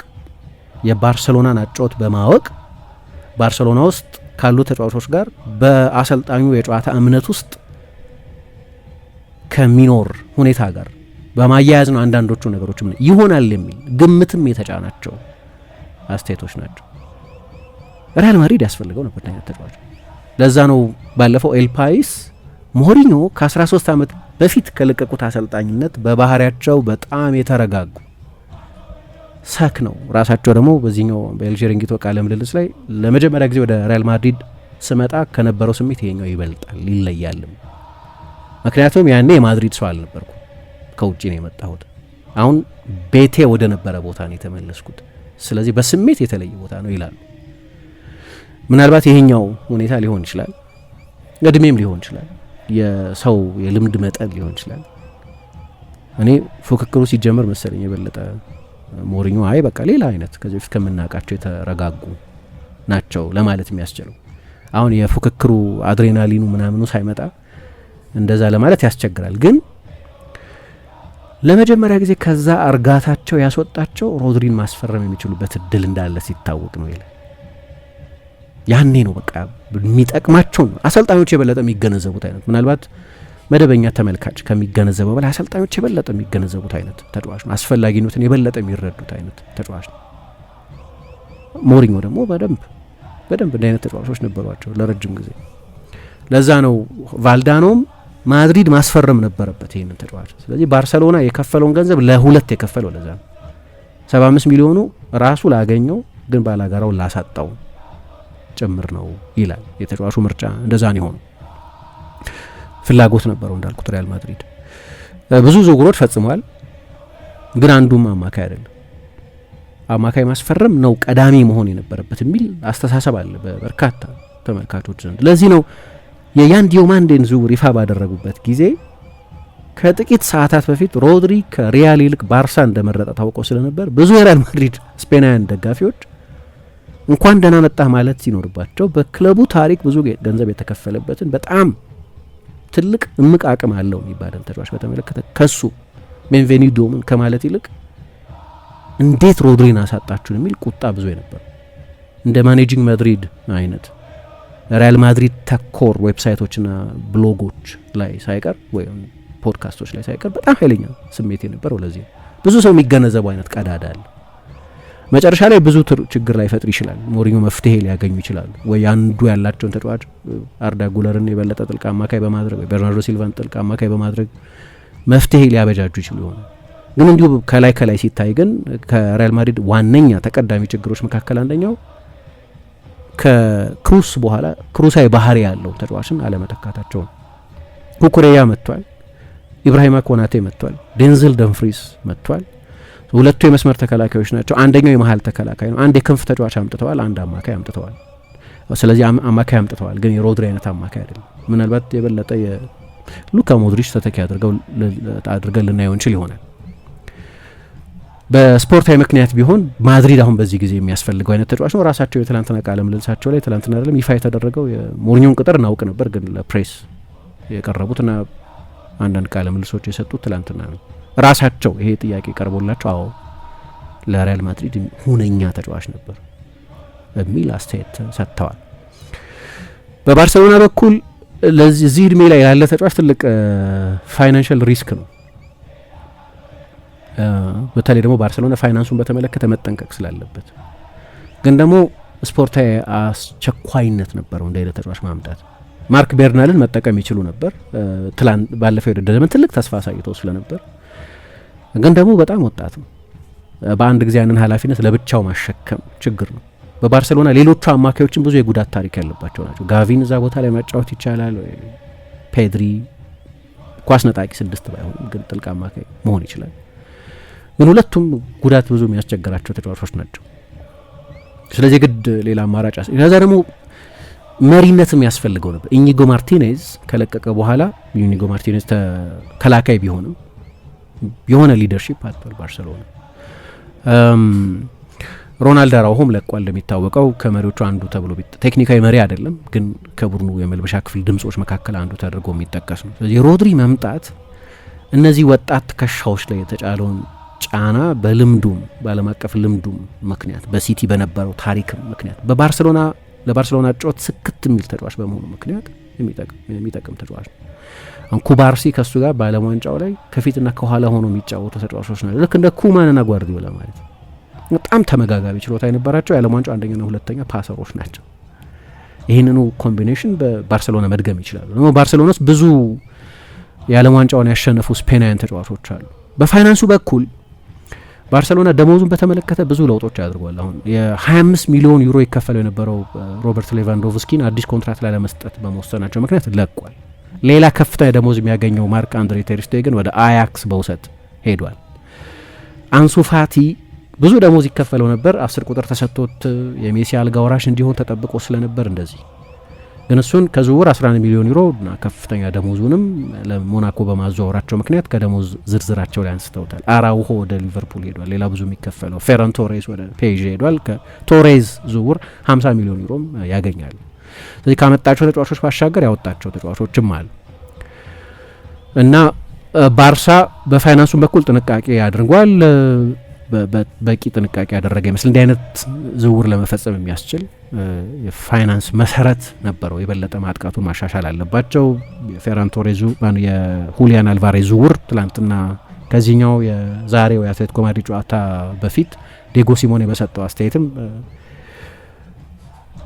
የባርሰሎናን አጫወት በማወቅ ባርሰሎና ውስጥ ካሉ ተጫዋቾች ጋር በአሰልጣኙ የጨዋታ እምነት ውስጥ ከሚኖር ሁኔታ ጋር በማያያዝ ነው አንዳንዶቹ ነገሮች ይሆናል የሚል ግምትም የተጫናቸው አስተያየቶች ናቸው። ሪያል ማድሪድ ያስፈልገው ነበር አይነት ተጫዋች። ለዛ ነው ባለፈው ኤል ፓይስ ሞሪኞ ከ13 ዓመት በፊት ከለቀቁት አሰልጣኝነት በባህሪያቸው በጣም የተረጋጉ ሰክ ነው። ራሳቸው ደግሞ በዚህኛው በኤልጀሪንጊቶ ቃለ ምልልስ ላይ ለመጀመሪያ ጊዜ ወደ ሪያል ማድሪድ ስመጣ ከነበረው ስሜት ይሄኛው ይበልጣል ይለያልም። ምክንያቱም ያኔ የማድሪድ ሰው አልነበርኩም፣ ከውጭ ነው የመጣሁት። አሁን ቤቴ ወደ ነበረ ቦታ ነው የተመለስኩት። ስለዚህ በስሜት የተለየ ቦታ ነው ይላሉ። ምናልባት ይሄኛው ሁኔታ ሊሆን ይችላል፣ እድሜም ሊሆን ይችላል፣ የሰው የልምድ መጠን ሊሆን ይችላል። እኔ ፉክክሩ ሲጀመር መሰለኝ የበለጠ ሞሪኞ አይ በቃ ሌላ አይነት ከዚህ በፊት ከምናውቃቸው የተረጋጉ ናቸው ለማለት የሚያስችለው አሁን የፉክክሩ አድሬናሊኑ ምናምኑ ሳይመጣ እንደዛ ለማለት ያስቸግራል። ግን ለመጀመሪያ ጊዜ ከዛ እርጋታቸው ያስወጣቸው ሮድሪን ማስፈረም የሚችሉበት እድል እንዳለ ሲታወቅ ነው ይላል። ያኔ ነው በቃ የሚጠቅማቸው ነው አሰልጣኞች የበለጠ የሚገነዘቡት አይነት ምናልባት መደበኛ ተመልካች ከሚገነዘበው በላይ አሰልጣኞች የበለጠ የሚገነዘቡት አይነት ተጫዋች ነው። አስፈላጊነቱን የበለጠ የሚረዱት አይነት ተጫዋች ነው። ሞሪኞ ደግሞ በደንብ እንደ አይነት ተጫዋቾች ነበሯቸው ለረጅም ጊዜ። ለዛ ነው ቫልዳኖም ማድሪድ ማስፈረም ነበረበት ይሄንን ተጫዋች። ስለዚህ ባርሰሎና የከፈለውን ገንዘብ ለሁለት የከፈለው ለዛ ነው 75 ሚሊዮኑ ራሱ ላገኘው ግን ባላጋራው ላሳጣው ጭምር ነው ይላል። የተጫዋቹ ምርጫ እንደዛ ነው የሆነው። ፍላጎት ነበረው እንዳልኩት ሪያል ማድሪድ ብዙ ዝውውሮች ፈጽሟል፣ ግን አንዱም አማካይ አይደለም። አማካይ ማስፈረም ነው ቀዳሚ መሆን የነበረበት የሚል አስተሳሰብ አለ በበርካታ ተመልካቾች ዘንድ። ለዚህ ነው የያን ዲዮማንዴን ዝውውር ይፋ ባደረጉበት ጊዜ ከጥቂት ሰዓታት በፊት ሮድሪ ከሪያል ይልቅ ባርሳ እንደመረጠ ታውቀው ስለነበር ብዙ የሪያል ማድሪድ ስፔናውያን ደጋፊዎች እንኳን ደህና መጣህ ማለት ሲኖርባቸው በክለቡ ታሪክ ብዙ ገንዘብ የተከፈለበትን በጣም ትልቅ እምቅ አቅም አለው የሚባለን ተጫዋች በተመለከተ ከሱ ቤንቬኒዶምን ከማለት ይልቅ እንዴት ሮድሪን አሳጣችሁን የሚል ቁጣ ብዙ የነበር እንደ ማኔጂንግ ማድሪድ አይነት ሪያል ማድሪድ ተኮር ዌብሳይቶችና ብሎጎች ላይ ሳይቀር ወይም ፖድካስቶች ላይ ሳይቀር በጣም ኃይለኛ ስሜት የነበረው ለዚህ ብዙ ሰው የሚገነዘበው አይነት ቀዳዳ አለ። መጨረሻ ላይ ብዙ ችግር ላይ ፈጥር ይችላል። ሞሪኞ መፍትሄ ሊያገኙ ይችላሉ ወይ አንዱ ያላቸውን ተጫዋች አርዳ ጉለርን የበለጠ ጥልቅ አማካይ በማድረግ ወይ በርናርዶ ሲልቫን ጥልቅ አማካይ በማድረግ መፍትሄ ሊያበጃጁ ይችሉ ይሆናል። ግን እንዲሁ ከላይ ሲታይ ግን ከሪያል ማድሪድ ዋነኛ ተቀዳሚ ችግሮች መካከል አንደኛው ከክሩስ በኋላ ክሩሳዊ ባህሪ ያለው ተጫዋችን አለመተካታቸው ነው። ኩኩሬያ መጥቷል፣ ኢብራሂማ ኮናቴ መጥቷል፣ ዴንዝል ደምፍሪስ መጥቷል። ሁለቱ የመስመር ተከላካዮች ናቸው። አንደኛው የመሀል ተከላካይ ነው። አንድ የክንፍ ተጫዋች አምጥተዋል፣ አንድ አማካይ አምጥተዋል። ስለዚህ አማካይ አምጥተዋል፣ ግን የሮድሪ አይነት አማካይ አይደለም። ምናልባት የበለጠ የሉካ ሞድሪች ተተኪ አድርገን ልናየው እንችል ይሆናል። በስፖርታዊ ምክንያት ቢሆን ማድሪድ አሁን በዚህ ጊዜ የሚያስፈልገው አይነት ተጫዋች ነው። ራሳቸው የትላንትና ቃለ ምልልሳቸው ላይ ትላንትና አይደለም ይፋ የተደረገው የሞሪኞን ቅጥር እናውቅ ነበር፣ ግን ለፕሬስ የቀረቡትና አንዳንድ ቃለ ምልልሶች የሰጡት ትላንትና ነው። ራሳቸው ይሄ ጥያቄ ቀርቦላቸው አዎ ለሪያል ማድሪድ ሁነኛ ተጫዋች ነበር በሚል አስተያየት ሰጥተዋል። በባርሴሎና በኩል ለዚህ እድሜ ላይ ያለ ተጫዋች ትልቅ ፋይናንሻል ሪስክ ነው። በተለይ ደግሞ ባርሴሎና ፋይናንሱን በተመለከተ መጠንቀቅ ስላለበት፣ ግን ደግሞ ስፖርታዊ አስቸኳይነት ነበረው እንደ አይነት ተጫዋች ማምጣት። ማርክ ቤርናልን መጠቀም ይችሉ ነበር። ባለፈው የውድድር ዘመን ትልቅ ተስፋ አሳይተው ስለነበር፣ ግን ደግሞ በጣም ወጣት ነው። በአንድ ጊዜ ያንን ኃላፊነት ለብቻው ማሸከም ችግር ነው። በባርሴሎና ሌሎቹ አማካዮችን ብዙ የጉዳት ታሪክ ያለባቸው ናቸው። ጋቪን እዛ ቦታ ላይ ማጫወት ይቻላል፣ ፔድሪ ኳስ ነጣቂ 6 ባይሆንም ግን ጥልቅ አማካይ መሆን ይችላል። ግን ሁለቱም ጉዳት ብዙ የሚያስቸግራቸው ተጫዋቾች ናቸው። ስለዚህ ግድ ሌላ አማራጭ ከዛ ደግሞ መሪነትም ያስፈልገው ነበር። ኢኒጎ ማርቲኔዝ ከለቀቀ በኋላ ኢኒጎ ማርቲኔዝ ተከላካይ ቢሆንም የሆነ ሊደርሺፕ አጥቷል ባርሴሎና። ሮናልዶ አራውሆም ለቋል። እንደሚታወቀው ከመሪዎቹ አንዱ ተብሎ ቴክኒካዊ መሪ አይደለም፣ ግን ከቡድኑ የመልበሻ ክፍል ድምጾች መካከል አንዱ ተደርጎ የሚጠቀስ ነው። ስለዚህ ሮድሪ መምጣት እነዚህ ወጣት ትከሻዎች ላይ የተጫለውን ጫና በልምዱም በዓለም አቀፍ ልምዱም ምክንያት በሲቲ በነበረው ታሪክም ምክንያት ለባርሴሎና ጮት ስክት የሚል ተጫዋች በመሆኑ ምክንያት የሚጠቅም ተጫዋች ነው። ኩባርሲ ከሱ ጋር በዓለም ዋንጫው ላይ ከፊትና ከኋላ ሆኖ የሚጫወቱ ተጫዋቾች ናቸው። ልክ እንደ ኩማንና ጓርዲዮላ ማለት ነው። በጣም ተመጋጋቢ ችሎታ የነበራቸው የዓለም ዋንጫው አንደኛና ሁለተኛ ፓሰሮች ናቸው። ይህንኑ ኮምቢኔሽን በባርሴሎና መድገም ይችላሉ። ደግሞ ባርሴሎና ውስጥ ብዙ የዓለም ዋንጫውን ያሸነፉ ስፔናውያን ተጫዋቾች አሉ። በፋይናንሱ በኩል ባርሴሎና ደሞዙን በተመለከተ ብዙ ለውጦች ያድርጓል። አሁን የ25 ሚሊዮን ዩሮ ይከፈለው የነበረው ሮበርት ሌቫንዶቭስኪን አዲስ ኮንትራት ላይ ለመስጠት በመወሰናቸው ምክንያት ለቋል። ሌላ ከፍተኛ ደሞዝ የሚያገኘው ማርክ አንድሬ ተር ስቴገን ወደ አያክስ በውሰት ሄዷል። አንሱ ፋቲ ብዙ ደሞዝ ይከፈለው ነበር። 10 ቁጥር ተሰጥቶት የሜሲ አልጋ ወራሽ እንዲሆን ተጠብቆ ስለነበር እንደዚህ ግን እሱን ከዝውውር 11 ሚሊዮን ዩሮ እና ከፍተኛ ደሞዙንም ለሞናኮ በማዘዋወራቸው ምክንያት ከደሞዝ ዝርዝራቸው ላይ አንስተውታል። አራውሆ ወደ ሊቨርፑል ሄዷል፣ ሌላ ብዙ የሚከፈለው። ፌረን ቶሬዝ ወደ ፔዥ ሄዷል። ከቶሬዝ ዝውውር 50 ሚሊዮን ዩሮም ያገኛል። ስለዚህ ካመጣቸው ተጫዋቾች ባሻገር ያወጣቸው ተጫዋቾችም አሉ እና ባርሳ በፋይናንሱም በኩል ጥንቃቄ አድርጓል። በቂ ጥንቃቄ ያደረገ ይመስል እንዲህ አይነት ዝውውር ለመፈጸም የሚያስችል የፋይናንስ መሰረት ነበረው። የበለጠ ማጥቃቱን ማሻሻል አለባቸው። የፌራን ቶሬዙ የሁሊያን አልቫሬዝ ዝውውር ትላንትና ከዚህኛው የዛሬው የአትሌቲኮ ማድሪድ ጨዋታ በፊት ዲየጎ ሲሞኔ በሰጠው አስተያየትም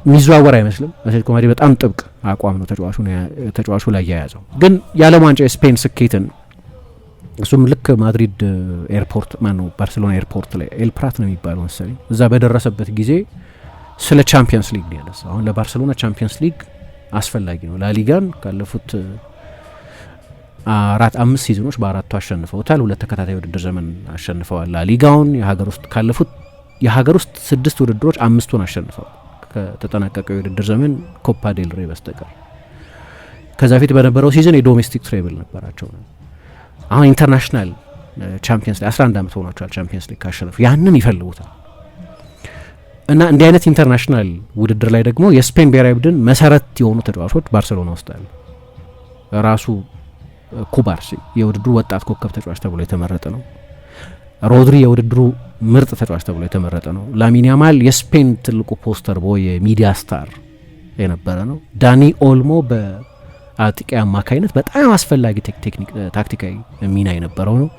የሚዘዋወር አይመስልም። አትሌቲኮ ማድሪድ በጣም ጥብቅ አቋም ነው ተጫዋቹ ላይ የያዘው። ግን የዓለም ዋንጫ የስፔን ስኬትን እሱም ልክ ማድሪድ ኤርፖርት ባርሴሎና ኤርፖርት ላይ ኤልፕራት ነው የሚባለው መሰለኝ እዛ በደረሰበት ጊዜ ስለ ቻምፒየንስ ሊግ ነው ያነሳው። አሁን ለባርሴሎና ቻምፒየንስ ሊግ አስፈላጊ ነው። ላሊጋን ካለፉት 4-5 ሲዝኖች በአራቱ አሸንፈውታል። 2 ተከታታይ ውድድር ዘመን አሸንፈዋል። ላሊጋውን የሀገር ውስጥ 6 ውድድሮች 5ቱን አሸንፈዋል ከተጠናቀቀው የውድድር ዘመን ኮፓ ዴል ሬ በስተቀር። ከዛ ፊት በነበረው ሲዝን የዶሜስቲክ ትሬብል ነበራቸው ነው። አሁን ኢንተርናሽናል ቻምፒየንስ ሊግ 11 ዓመት ሆኗቸዋል ቻምፒየንስ ሊግ ካሸነፉ። ያንን ይፈልጉታል እና እንዲህ አይነት ኢንተርናሽናል ውድድር ላይ ደግሞ የስፔን ብሔራዊ ቡድን መሰረት የሆኑ ተጫዋቾች ባርሴሎና ውስጥ አሉ። ራሱ ኩባርሲ የውድድሩ ወጣት ኮከብ ተጫዋች ተብሎ የተመረጠ ነው። ሮድሪ የውድድሩ ምርጥ ተጫዋች ተብሎ የተመረጠ ነው። ላሚን ያማል የስፔን ትልቁ ፖስተር ቦይ የሚዲያ ስታር የነበረ ነው። ዳኒ ኦልሞ በአጥቂ አማካይነት በጣም አስፈላጊ ታክቲካዊ ሚና የነበረው ነው።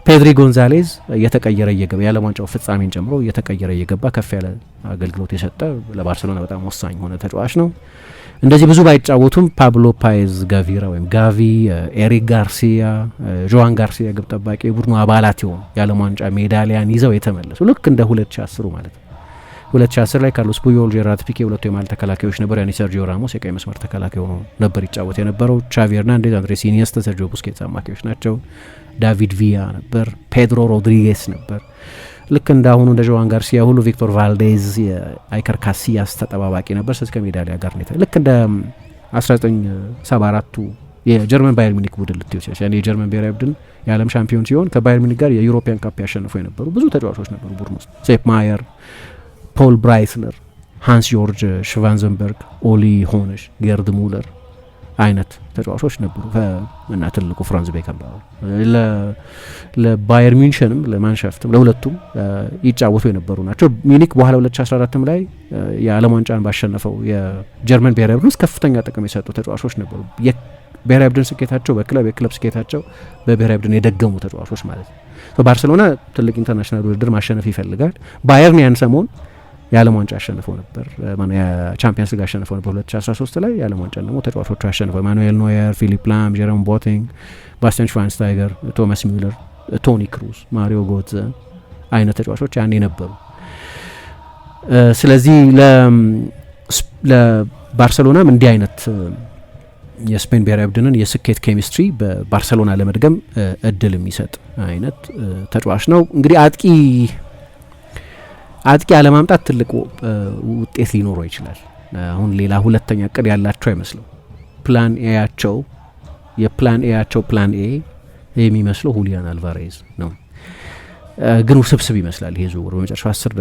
ፔድሪ ጎንዛሌዝ እየተቀየረ እየገባ የዓለም ዋንጫው ፍጻሜን ጨምሮ እየተቀየረ እየገባ ከፍ ያለ አገልግሎት የሰጠ ለባርሴሎና በጣም ወሳኝ የሆነ ተጫዋች ነው። እንደዚህ ብዙ ባይጫወቱም ፓብሎ ፓይዝ ጋቪራ ወይም ጋቪ፣ ኤሪክ ጋርሲያ፣ ጆዋን ጋርሲያ ግብ ጠባቂ የቡድኑ አባላት የሆኑ የዓለም ዋንጫ ሜዳሊያን ይዘው የተመለሱ ልክ እንደ 2010 ማለት ነው። 2010 ላይ ካርሎስ ፑዮል፣ ጄራርድ ፒኬ ሁለቱ የማል ተከላካዮች ነበሩ። ያኔ ሰርጂዮ ራሞስ የቀይ መስመር ተከላካይ ሆኖ ነበር ይጫወት የነበረው። ቻቪ ሄርናንዴዝ፣ አንድሬስ ኢኒየስታ፣ ሰርጂዮ ቡስኬትስ አማካዮች ናቸው። ዳቪድ ቪያ ነበር፣ ፔድሮ ሮድሪጌስ ነበር። ልክ እንዳሁኑ እንደ ጆዋን ጋርሲያ ሁሉ ቪክቶር ቫልዴዝ የአይከር ካሲያስ ተጠባባቂ ነበር። ስለዚህ ከሜዳሊያ ጋር ነው ልክ እንደ 1974ቱ የጀርመን ባየር ሚኒክ ቡድን ልትዩ ይችላል። ያኔ የጀርመን ብሔራዊ ቡድን የዓለም ሻምፒዮን ሲሆን ከባየር ሚኒክ ጋር የዩሮፒያን ካፕ ያሸንፉ የነበሩ ብዙ ተጫዋቾች ነበሩ ቡድን ውስጥ። ሴፕ ማየር፣ ፖል ብራይስለር፣ ሃንስ ዮርጅ ሽቫንዘንበርግ፣ ኦሊ ሆነሽ፣ ጌርድ ሙለር አይነት ተጫዋቾች ነበሩ እና ትልቁ ፍራንዝ ቤከንባወር ለባየር ሚንሽንም ለማንሻፍትም ለሁለቱም ይጫወቱ የነበሩ ናቸው። ሚኒክ በኋላ 2014 ላይ የዓለም ዋንጫን ባሸነፈው የጀርመን ብሔራዊ ቡድን ውስጥ ከፍተኛ ጥቅም የሰጡ ተጫዋቾች ነበሩ። የብሔራዊ ቡድን ስኬታቸው የክለብ ስኬታቸው በብሔራዊ ቡድን የደገሙ ተጫዋቾች ማለት ነው። ባርሴሎና ትልቅ ኢንተርናሽናል ውድድር ማሸነፍ ይፈልጋል። ባየርን ያን ሰሞን የዓለም ዋንጫ አሸንፈው ነበር። የቻምፒየንስ ሊግ አሸንፈው ነበር 2013 ላይ። የዓለም ዋንጫ ደግሞ ተጫዋቾቹ አሸንፈው ማኑኤል ኖየር፣ ፊሊፕ ላም፣ ጀሮም ቦቲንግ፣ ባስቲያን ሽቫይንስታይገር፣ ቶማስ ሚለር፣ ቶኒ ክሩስ፣ ማሪዮ ጎትዘ አይነት ተጫዋቾች ያኔ ነበሩ። ስለዚህ ለባርሴሎናም እንዲህ አይነት የስፔን ብሔራዊ ቡድንን የስኬት ኬሚስትሪ በባርሴሎና ለመድገም እድል የሚሰጥ አይነት ተጫዋች ነው። እንግዲህ አጥቂ አለማምጣት ትልቅ ውጤት ሊኖረው ይችላል። አሁን ሌላ ሁለተኛ እቅድ ያላቸው አይመስልም። ፕላን ኤያቸው ፕላን ኤ የሚመስለው ሁሊያን አልቫሬዝ ነው። ግን ውስብስብ ይመስላል ይሄ ዝውውር በመጨረሻው 10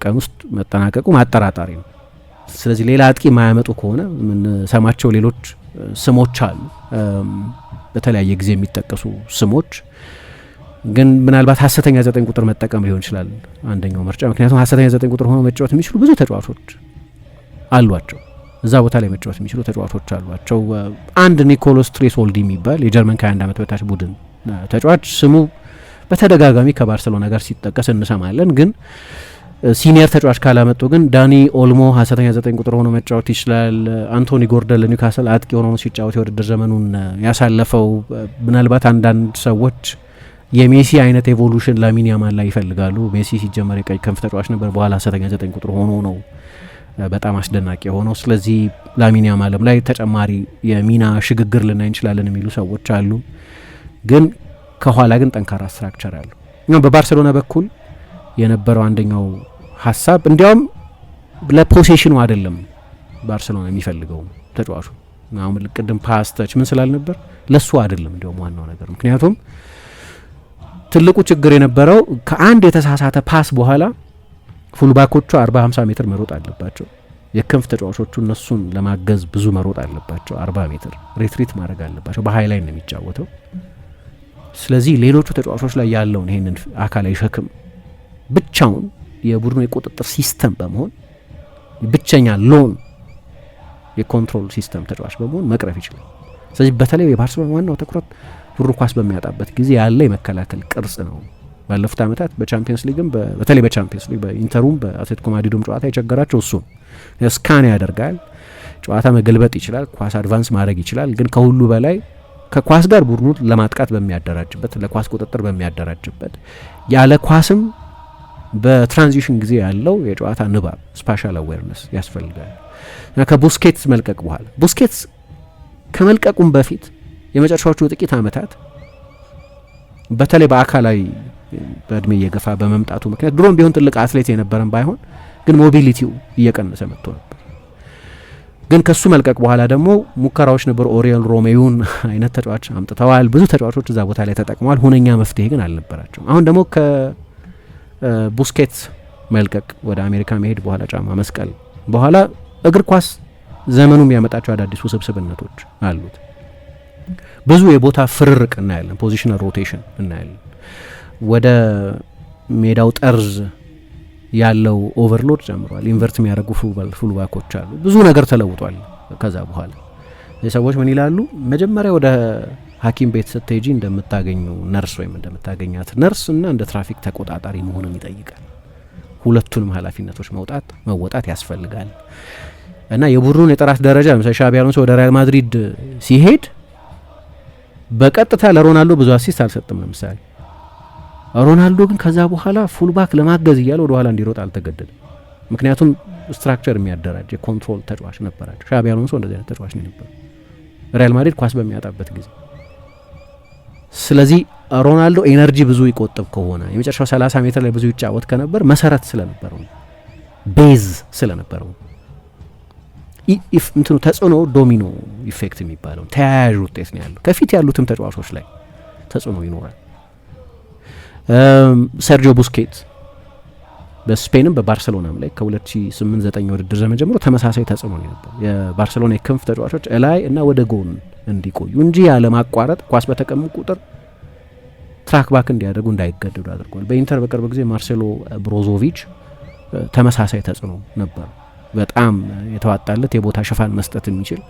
ቀን ውስጥ መጠናቀቁ ማጠራጣሪ ነው። ስለዚህ ሌላ አጥቂ ማያመጡ ከሆነ የምንሰማቸው ሌሎች ስሞች አሉ፣ በተለያየ ጊዜ የሚጠቀሱ ስሞች ግን ምናልባት ሀሰተኛ 9 ቁጥር መጠቀም ሊሆን ይችላል አንደኛው ምርጫ። ምክንያቱም ሀሰተኛ 9 ቁጥር ሆኖ መጫወት የሚችሉ ብዙ ተጫዋቾች አሏቸው፣ እዛ ቦታ ላይ መጫወት የሚችሉ ተጫዋቾች አሏቸው። አንድ ኒኮሎስ ትሬሶልዲ የሚባል የጀርመን ከ21 ዓመት በታች ቡድን ተጫዋች ስሙ በተደጋጋሚ ከባርሴሎና ጋር ሲጠቀስ እንሰማለን። ግን ሲኒየር ተጫዋች ካላመጡ ግን ዳኒ ኦልሞ ሀሰተኛ 9 ቁጥር ሆኖ መጫወት ይችላል። አንቶኒ ጎርደን ለኒውካስል አጥቂ ሆኖ ሲጫወት የውድድር ዘመኑን ያሳለፈው። ምናልባት አንዳንድ ሰዎች የሜሲ አይነት ኤቮሉሽን ላሚን ያማል ላይ ይፈልጋሉ። ሜሲ ሲጀመር የቀኝ ክንፍ ተጫዋች ነበር፣ በኋላ ሀሰተኛ 9 ቁጥር ሆኖ ነው በጣም አስደናቂ የሆነው። ስለዚህ ላሚን ያማልም ላይ ተጨማሪ የሚና ሽግግር ልናይ እንችላለን የሚሉ ሰዎች አሉ። ግን ከኋላ ግን ጠንካራ ስትራክቸር አለው። በባርሴሎና በኩል የነበረው አንደኛው ሀሳብ እንዲያውም ለፖሴሽኑ አይደለም ባርሴሎና የሚፈልገው ተጫዋቹ አሁን ቅድም ፓስ ተች ምን ስላልነበር ለሱ አይደለም እንዲያውም ዋናው ነገር። ምክንያቱም ትልቁ ችግር የነበረው ከአንድ የተሳሳተ ፓስ በኋላ ፉልባኮቹ 40-50 ሜትር መሮጥ አለባቸው። የክንፍ ተጫዋቾቹ እነሱን ለማገዝ ብዙ መሮጥ አለባቸው። 40 ሜትር ሪትሪት ማድረግ አለባቸው። በሀይ ላይ ነው የሚጫወተው። ስለዚህ ሌሎቹ ተጫዋቾች ላይ ያለውን ይሄንን አካላዊ ሸክም ብቻውን የቡድኑ የቁጥጥር ሲስተም በመሆን ብቸኛ ሎን የኮንትሮል ሲስተም ተጫዋች በመሆን መቅረፍ ይችላል። ስለዚህ በተለይ የባርሴሎና ዋናው ትኩረት ቡድኑ ኳስ በሚያጣበት ጊዜ ያለ የመከላከል ቅርጽ ነው። ባለፉት ዓመታት በቻምፒየንስ ሊግም በተለይ በቻምፒየንስ ሊግ በኢንተሩም በአትሌቲኮ ማድሪድም ጨዋታ የቸገራቸው እሱ ስካን ያደርጋል፣ ጨዋታ መገልበጥ ይችላል፣ ኳስ አድቫንስ ማድረግ ይችላል። ግን ከሁሉ በላይ ከኳስ ጋር ቡድኑ ለማጥቃት በሚያደራጅበት ለኳስ ቁጥጥር በሚያደራጅበት ያለ ኳስም በትራንዚሽን ጊዜ ያለው የጨዋታ ንባብ ስፓሻል አዌርነስ ያስፈልጋል። እና ከቡስኬትስ መልቀቅ በኋላ ቡስኬትስ ከመልቀቁም በፊት የመጨረሻዎቹ ጥቂት ዓመታት በተለይ በአካላዊ በእድሜ እየገፋ በመምጣቱ ምክንያት ድሮም ቢሆን ትልቅ አትሌት የነበረን ባይሆን ግን ሞቢሊቲው እየቀነሰ መጥቶ ነበር። ግን ከሱ መልቀቅ በኋላ ደግሞ ሙከራዎች ነበሩ። ኦሪየል ሮሜዩን አይነት ተጫዋች አምጥተዋል። ብዙ ተጫዋቾች እዛ ቦታ ላይ ተጠቅመዋል። ሁነኛ መፍትሄ ግን አልነበራቸውም። አሁን ደግሞ ከቡስኬትስ መልቀቅ ወደ አሜሪካ መሄድ በኋላ ጫማ መስቀል በኋላ እግር ኳስ ዘመኑ የሚያመጣቸው አዳዲስ ውስብስብነቶች አሉት። ብዙ የቦታ ፍርርቅ እናያለን። ፖዚሽናል ሮቴሽን እናያለን። ወደ ሜዳው ጠርዝ ያለው ኦቨርሎድ ጨምሯል። ኢንቨርት የሚያደርጉ ፉልባኮች አሉ። ብዙ ነገር ተለውጧል። ከዛ በኋላ ሰዎች ምን ይላሉ? መጀመሪያ ወደ ሐኪም ቤት ስትሄጂ እንደምታገኘው ነርስ ወይም እንደምታገኛት ነርስ እና እንደ ትራፊክ ተቆጣጣሪ መሆኑን ይጠይቃል። ሁለቱንም ኃላፊነቶች መወጣት ያስፈልጋል። እና የቡድኑን የጥራት ደረጃ ለምሳሌ ሻቢ አሎንሶ ወደ ሪያል ማድሪድ ሲሄድ በቀጥታ ለሮናልዶ ብዙ አሲስት አልሰጥም። ለምሳሌ ሮናልዶ ግን ከዛ በኋላ ፉልባክ ለማገዝ እያለ ወደ ኋላ እንዲሮጥ አልተገደደም። ምክንያቱም ስትራክቸር የሚያደራጅ የኮንትሮል ተጫዋች ነበራቸው። ሻቢ አሎንሶ እንደዚህ አይነት ተጫዋች ነው ነበር ሪያል ማድሪድ ኳስ በሚያጣበት ጊዜ። ስለዚህ ሮናልዶ ኤነርጂ ብዙ ይቆጥብ ከሆነ የመጨረሻው 30 ሜትር ላይ ብዙ ይጫወት ከነበር መሰረት ስለነበረው ቤዝ ስለነበረው እንትኑ ተጽዕኖ ዶሚኖ ኢፌክት የሚባለው ተያያዥ ውጤት ነው ያለው። ከፊት ያሉትም ተጫዋቾች ላይ ተጽዕኖ ይኖራል። ሰርጂዮ ቡስኬት በስፔንም በባርሴሎናም ላይ ከ2008-9 ውድድር ዘመን ጀምሮ ተመሳሳይ ተጽዕኖ ነው የነበረው። የባርሴሎና የክንፍ ተጫዋቾች እላይ እና ወደ ጎን እንዲቆዩ እንጂ ያለ ማቋረጥ ኳስ በተቀሙ ቁጥር ትራክ ባክ እንዲያደርጉ እንዳይገደዱ አድርጓል። በኢንተር በቅርብ ጊዜ ማርሴሎ ብሮዞቪች ተመሳሳይ ተጽዕኖ ነበር። በጣም የተዋጣለት የቦታ ሽፋን መስጠት የሚችል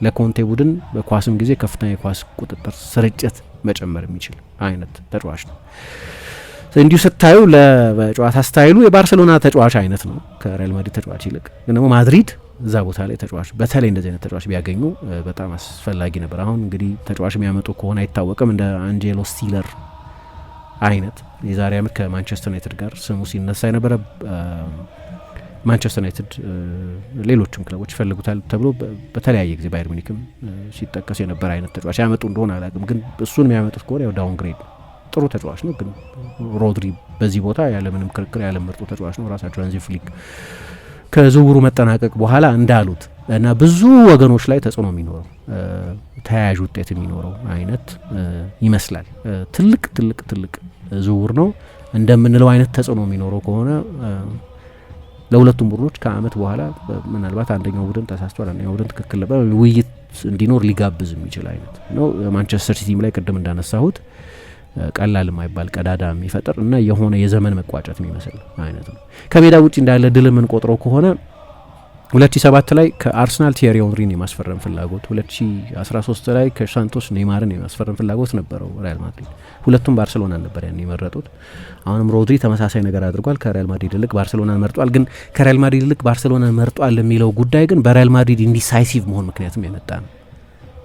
ለኮንቴ ቡድን በኳስም ጊዜ ከፍተኛ የኳስ ቁጥጥር ስርጭት መጨመር የሚችል አይነት ተጫዋች ነው። እንዲሁ ስታዩ ለጨዋታ ስታይሉ የባርሴሎና ተጫዋች አይነት ነው ከሪያል ማድሪድ ተጫዋች ይልቅ። ግን ደግሞ ማድሪድ እዛ ቦታ ላይ ተጫዋች በተለይ እንደዚህ አይነት ተጫዋች ቢያገኙ በጣም አስፈላጊ ነበር። አሁን እንግዲህ ተጫዋች የሚያመጡ ከሆነ አይታወቅም። እንደ አንጄሎ ስቲለር አይነት የዛሬ ዓመት ከማንቸስተር ዩናይትድ ጋር ስሙ ሲነሳ የነበረ ማንቸስተር ዩናይትድ ሌሎችም ክለቦች ይፈልጉታል ተብሎ በተለያየ ጊዜ ባየር ሙኒክም ሲጠቀስ የነበረ አይነት ተጫዋች ያመጡ እንደሆነ አላውቅም። ግን እሱን የሚያመጡት ከሆነ ያው ዳውን ግሬድ ጥሩ ተጫዋች ነው። ግን ሮድሪ በዚህ ቦታ ያለምንም ክርክር ያለ ምርጡ ተጫዋች ነው። ራሳቸው ሃንዚ ፍሊክ ከዝውውሩ መጠናቀቅ በኋላ እንዳሉት እና ብዙ ወገኖች ላይ ተጽዕኖ የሚኖረው ተያያዥ ውጤት የሚኖረው አይነት ይመስላል። ትልቅ ዝውውር ነው እንደምንለው አይነት ተጽዕኖ የሚኖረው ከሆነ ለሁለቱም ቡድኖች ከአመት በኋላ ምናልባት አንደኛው ቡድን ተሳስቷል፣ አንደኛው ቡድን ትክክል ነበር ውይይት እንዲኖር ሊጋብዝ የሚችል አይነት ነው። ማንቸስተር ሲቲም ላይ ቅድም እንዳነሳሁት ቀላል የማይባል ቀዳዳ የሚፈጥር እና የሆነ የዘመን መቋጨት የሚመስል አይነት ነው። ከሜዳ ውጭ እንዳለ ድል የምንቆጥረው ከሆነ 2007 ላይ ከአርሰናል ቲየሪ ኦንሪን የማስፈረም ፍላጎት፣ 2013 ላይ ከሳንቶስ ኔይማርን የማስፈረም ፍላጎት ነበረው ሪያል ማድሪድ። ሁለቱም ባርሴሎና ነበር ያን የመረጡት። አሁንም ሮድሪ ተመሳሳይ ነገር አድርጓል። ከሪያል ማድሪድ ይልቅ ባርሴሎናን መርጧል። ግን ከሪያል ማድሪድ ይልቅ ባርሴሎናን መርጧል የሚለው ጉዳይ ግን በሪያል ማድሪድ ኢንዲሳይሲቭ መሆን ምክንያትም የመጣ ነው።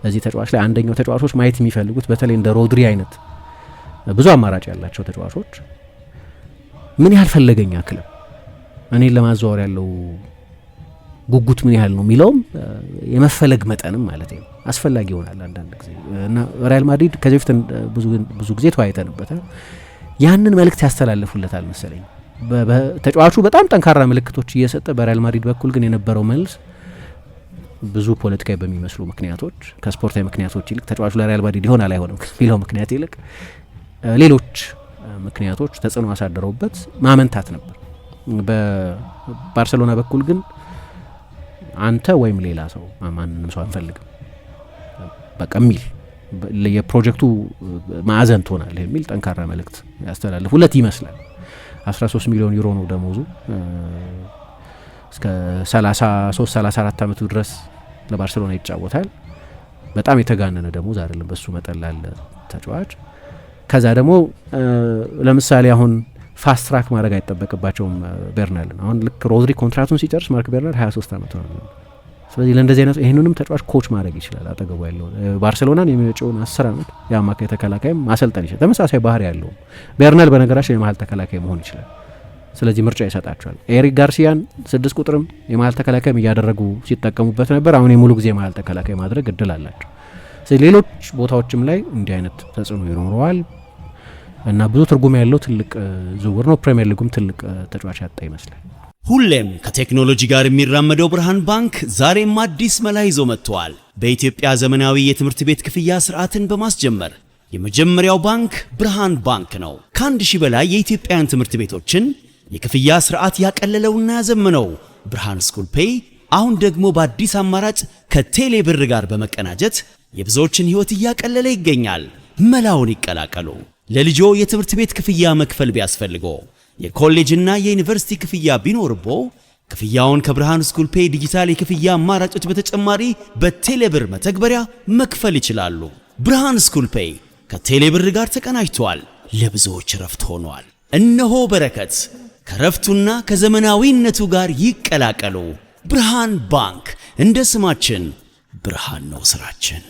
እዚህ ተጫዋች ላይ አንደኛው ተጫዋቾች ማየት የሚፈልጉት በተለይ እንደ ሮድሪ አይነት ብዙ አማራጭ ያላቸው ተጫዋቾች ምን ያህል ፈለገኛ ክለብ እኔን ለማዘዋወር ያለው ጉጉት ምን ያህል ነው የሚለውም የመፈለግ መጠንም ማለት ነው አስፈላጊ ይሆናል አንዳንድ ጊዜ። እና ሪያል ማድሪድ ከዚህ በፊት ብዙ ጊዜ ተወያይተንበታል። ያንን መልእክት ያስተላልፉለታል መሰለኝ ተጫዋቹ በጣም ጠንካራ ምልክቶች እየሰጠ በሪያል ማድሪድ በኩል ግን የነበረው መልስ ብዙ ፖለቲካዊ በሚመስሉ ምክንያቶች ከስፖርታዊ ምክንያቶች ይልቅ ተጫዋቹ ለሪያል ማድሪድ ይሆናል አይሆንም ከሚለው ምክንያት ይልቅ ሌሎች ምክንያቶች ተጽዕኖ አሳደረውበት ማመንታት ነበር። በባርሴሎና በኩል ግን አንተ ወይም ሌላ ሰው ማንንም ሰው አንፈልግም በቃ የሚል የፕሮጀክቱ ማዕዘን ትሆናለህ የሚል ጠንካራ መልእክት ያስተላልፉለት ይመስላል። 13 ሚሊዮን ዩሮ ነው ደሞዙ እስከ 33-34 ዓመቱ ድረስ ለባርሴሎና ይጫወታል። በጣም የተጋነነ ደሞዝ አይደለም በሱ መጠን ላለ ተጫዋች። ከዛ ደግሞ ለምሳሌ አሁን ፋስት ትራክ ማድረግ አይጠበቅባቸውም ቤርናልን። አሁን ልክ ሮድሪ ኮንትራቱን ሲጨርስ ማርክ ቤርናል 23 ዓመት ነው። ስለዚህ ለእንደዚህ አይነት ይህንንም ተጫዋች ኮች ማድረግ ይችላል። አጠገቡ ያለው ባርሴሎናን የሚመጪውን 10 ዓመት የአማካይ ተከላካይም ማሰልጠን ይችላል። ተመሳሳይ ባህሪ ያለው ቤርናል በነገራችን የመሀል ተከላካይ መሆን ይችላል። ስለዚህ ምርጫ ይሰጣቸዋል። ኤሪክ ጋርሲያን 6 ቁጥርም የመሀል ተከላካይም እያደረጉ ሲጠቀሙበት ነበር። አሁን የሙሉ ጊዜ የመሀል ተከላካይ ማድረግ እድል አላቸው። ስለዚህ ሌሎች ቦታዎችም ላይ እንዲህ አይነት ተጽዕኖ ይኖረዋል እና ብዙ ትርጉም ያለው ትልቅ ዝውውር ነው። ፕሪሚየር ሊጉም ትልቅ ተጫዋች ያጣ ይመስላል። ሁሌም ከቴክኖሎጂ ጋር የሚራመደው ብርሃን ባንክ ዛሬም አዲስ መላ ይዞ መጥቷል። በኢትዮጵያ ዘመናዊ የትምህርት ቤት ክፍያ ስርዓትን በማስጀመር የመጀመሪያው ባንክ ብርሃን ባንክ ነው። ከ1000 በላይ የኢትዮጵያውያን ትምህርት ቤቶችን የክፍያ ስርዓት ያቀለለውና ያዘመነው ብርሃን ስኩል ፔይ አሁን ደግሞ በአዲስ አማራጭ ከቴሌ ብር ጋር በመቀናጀት የብዙዎችን ሕይወት እያቀለለ ይገኛል። መላውን ይቀላቀሉ። ለልጆ የትምህርት ቤት ክፍያ መክፈል ቢያስፈልጎ የኮሌጅና የዩኒቨርሲቲ ክፍያ ቢኖርቦ ክፍያውን ከብርሃን ስኩል ፔይ ዲጂታል የክፍያ አማራጮች በተጨማሪ በቴሌብር መተግበሪያ መክፈል ይችላሉ። ብርሃን ስኩል ፔይ ከቴሌብር ጋር ተቀናጅቷል። ለብዙዎች ረፍት ሆኗል። እነሆ በረከት ከረፍቱና ከዘመናዊነቱ ጋር ይቀላቀሉ። ብርሃን ባንክ እንደ ስማችን ብርሃን ነው ስራችን።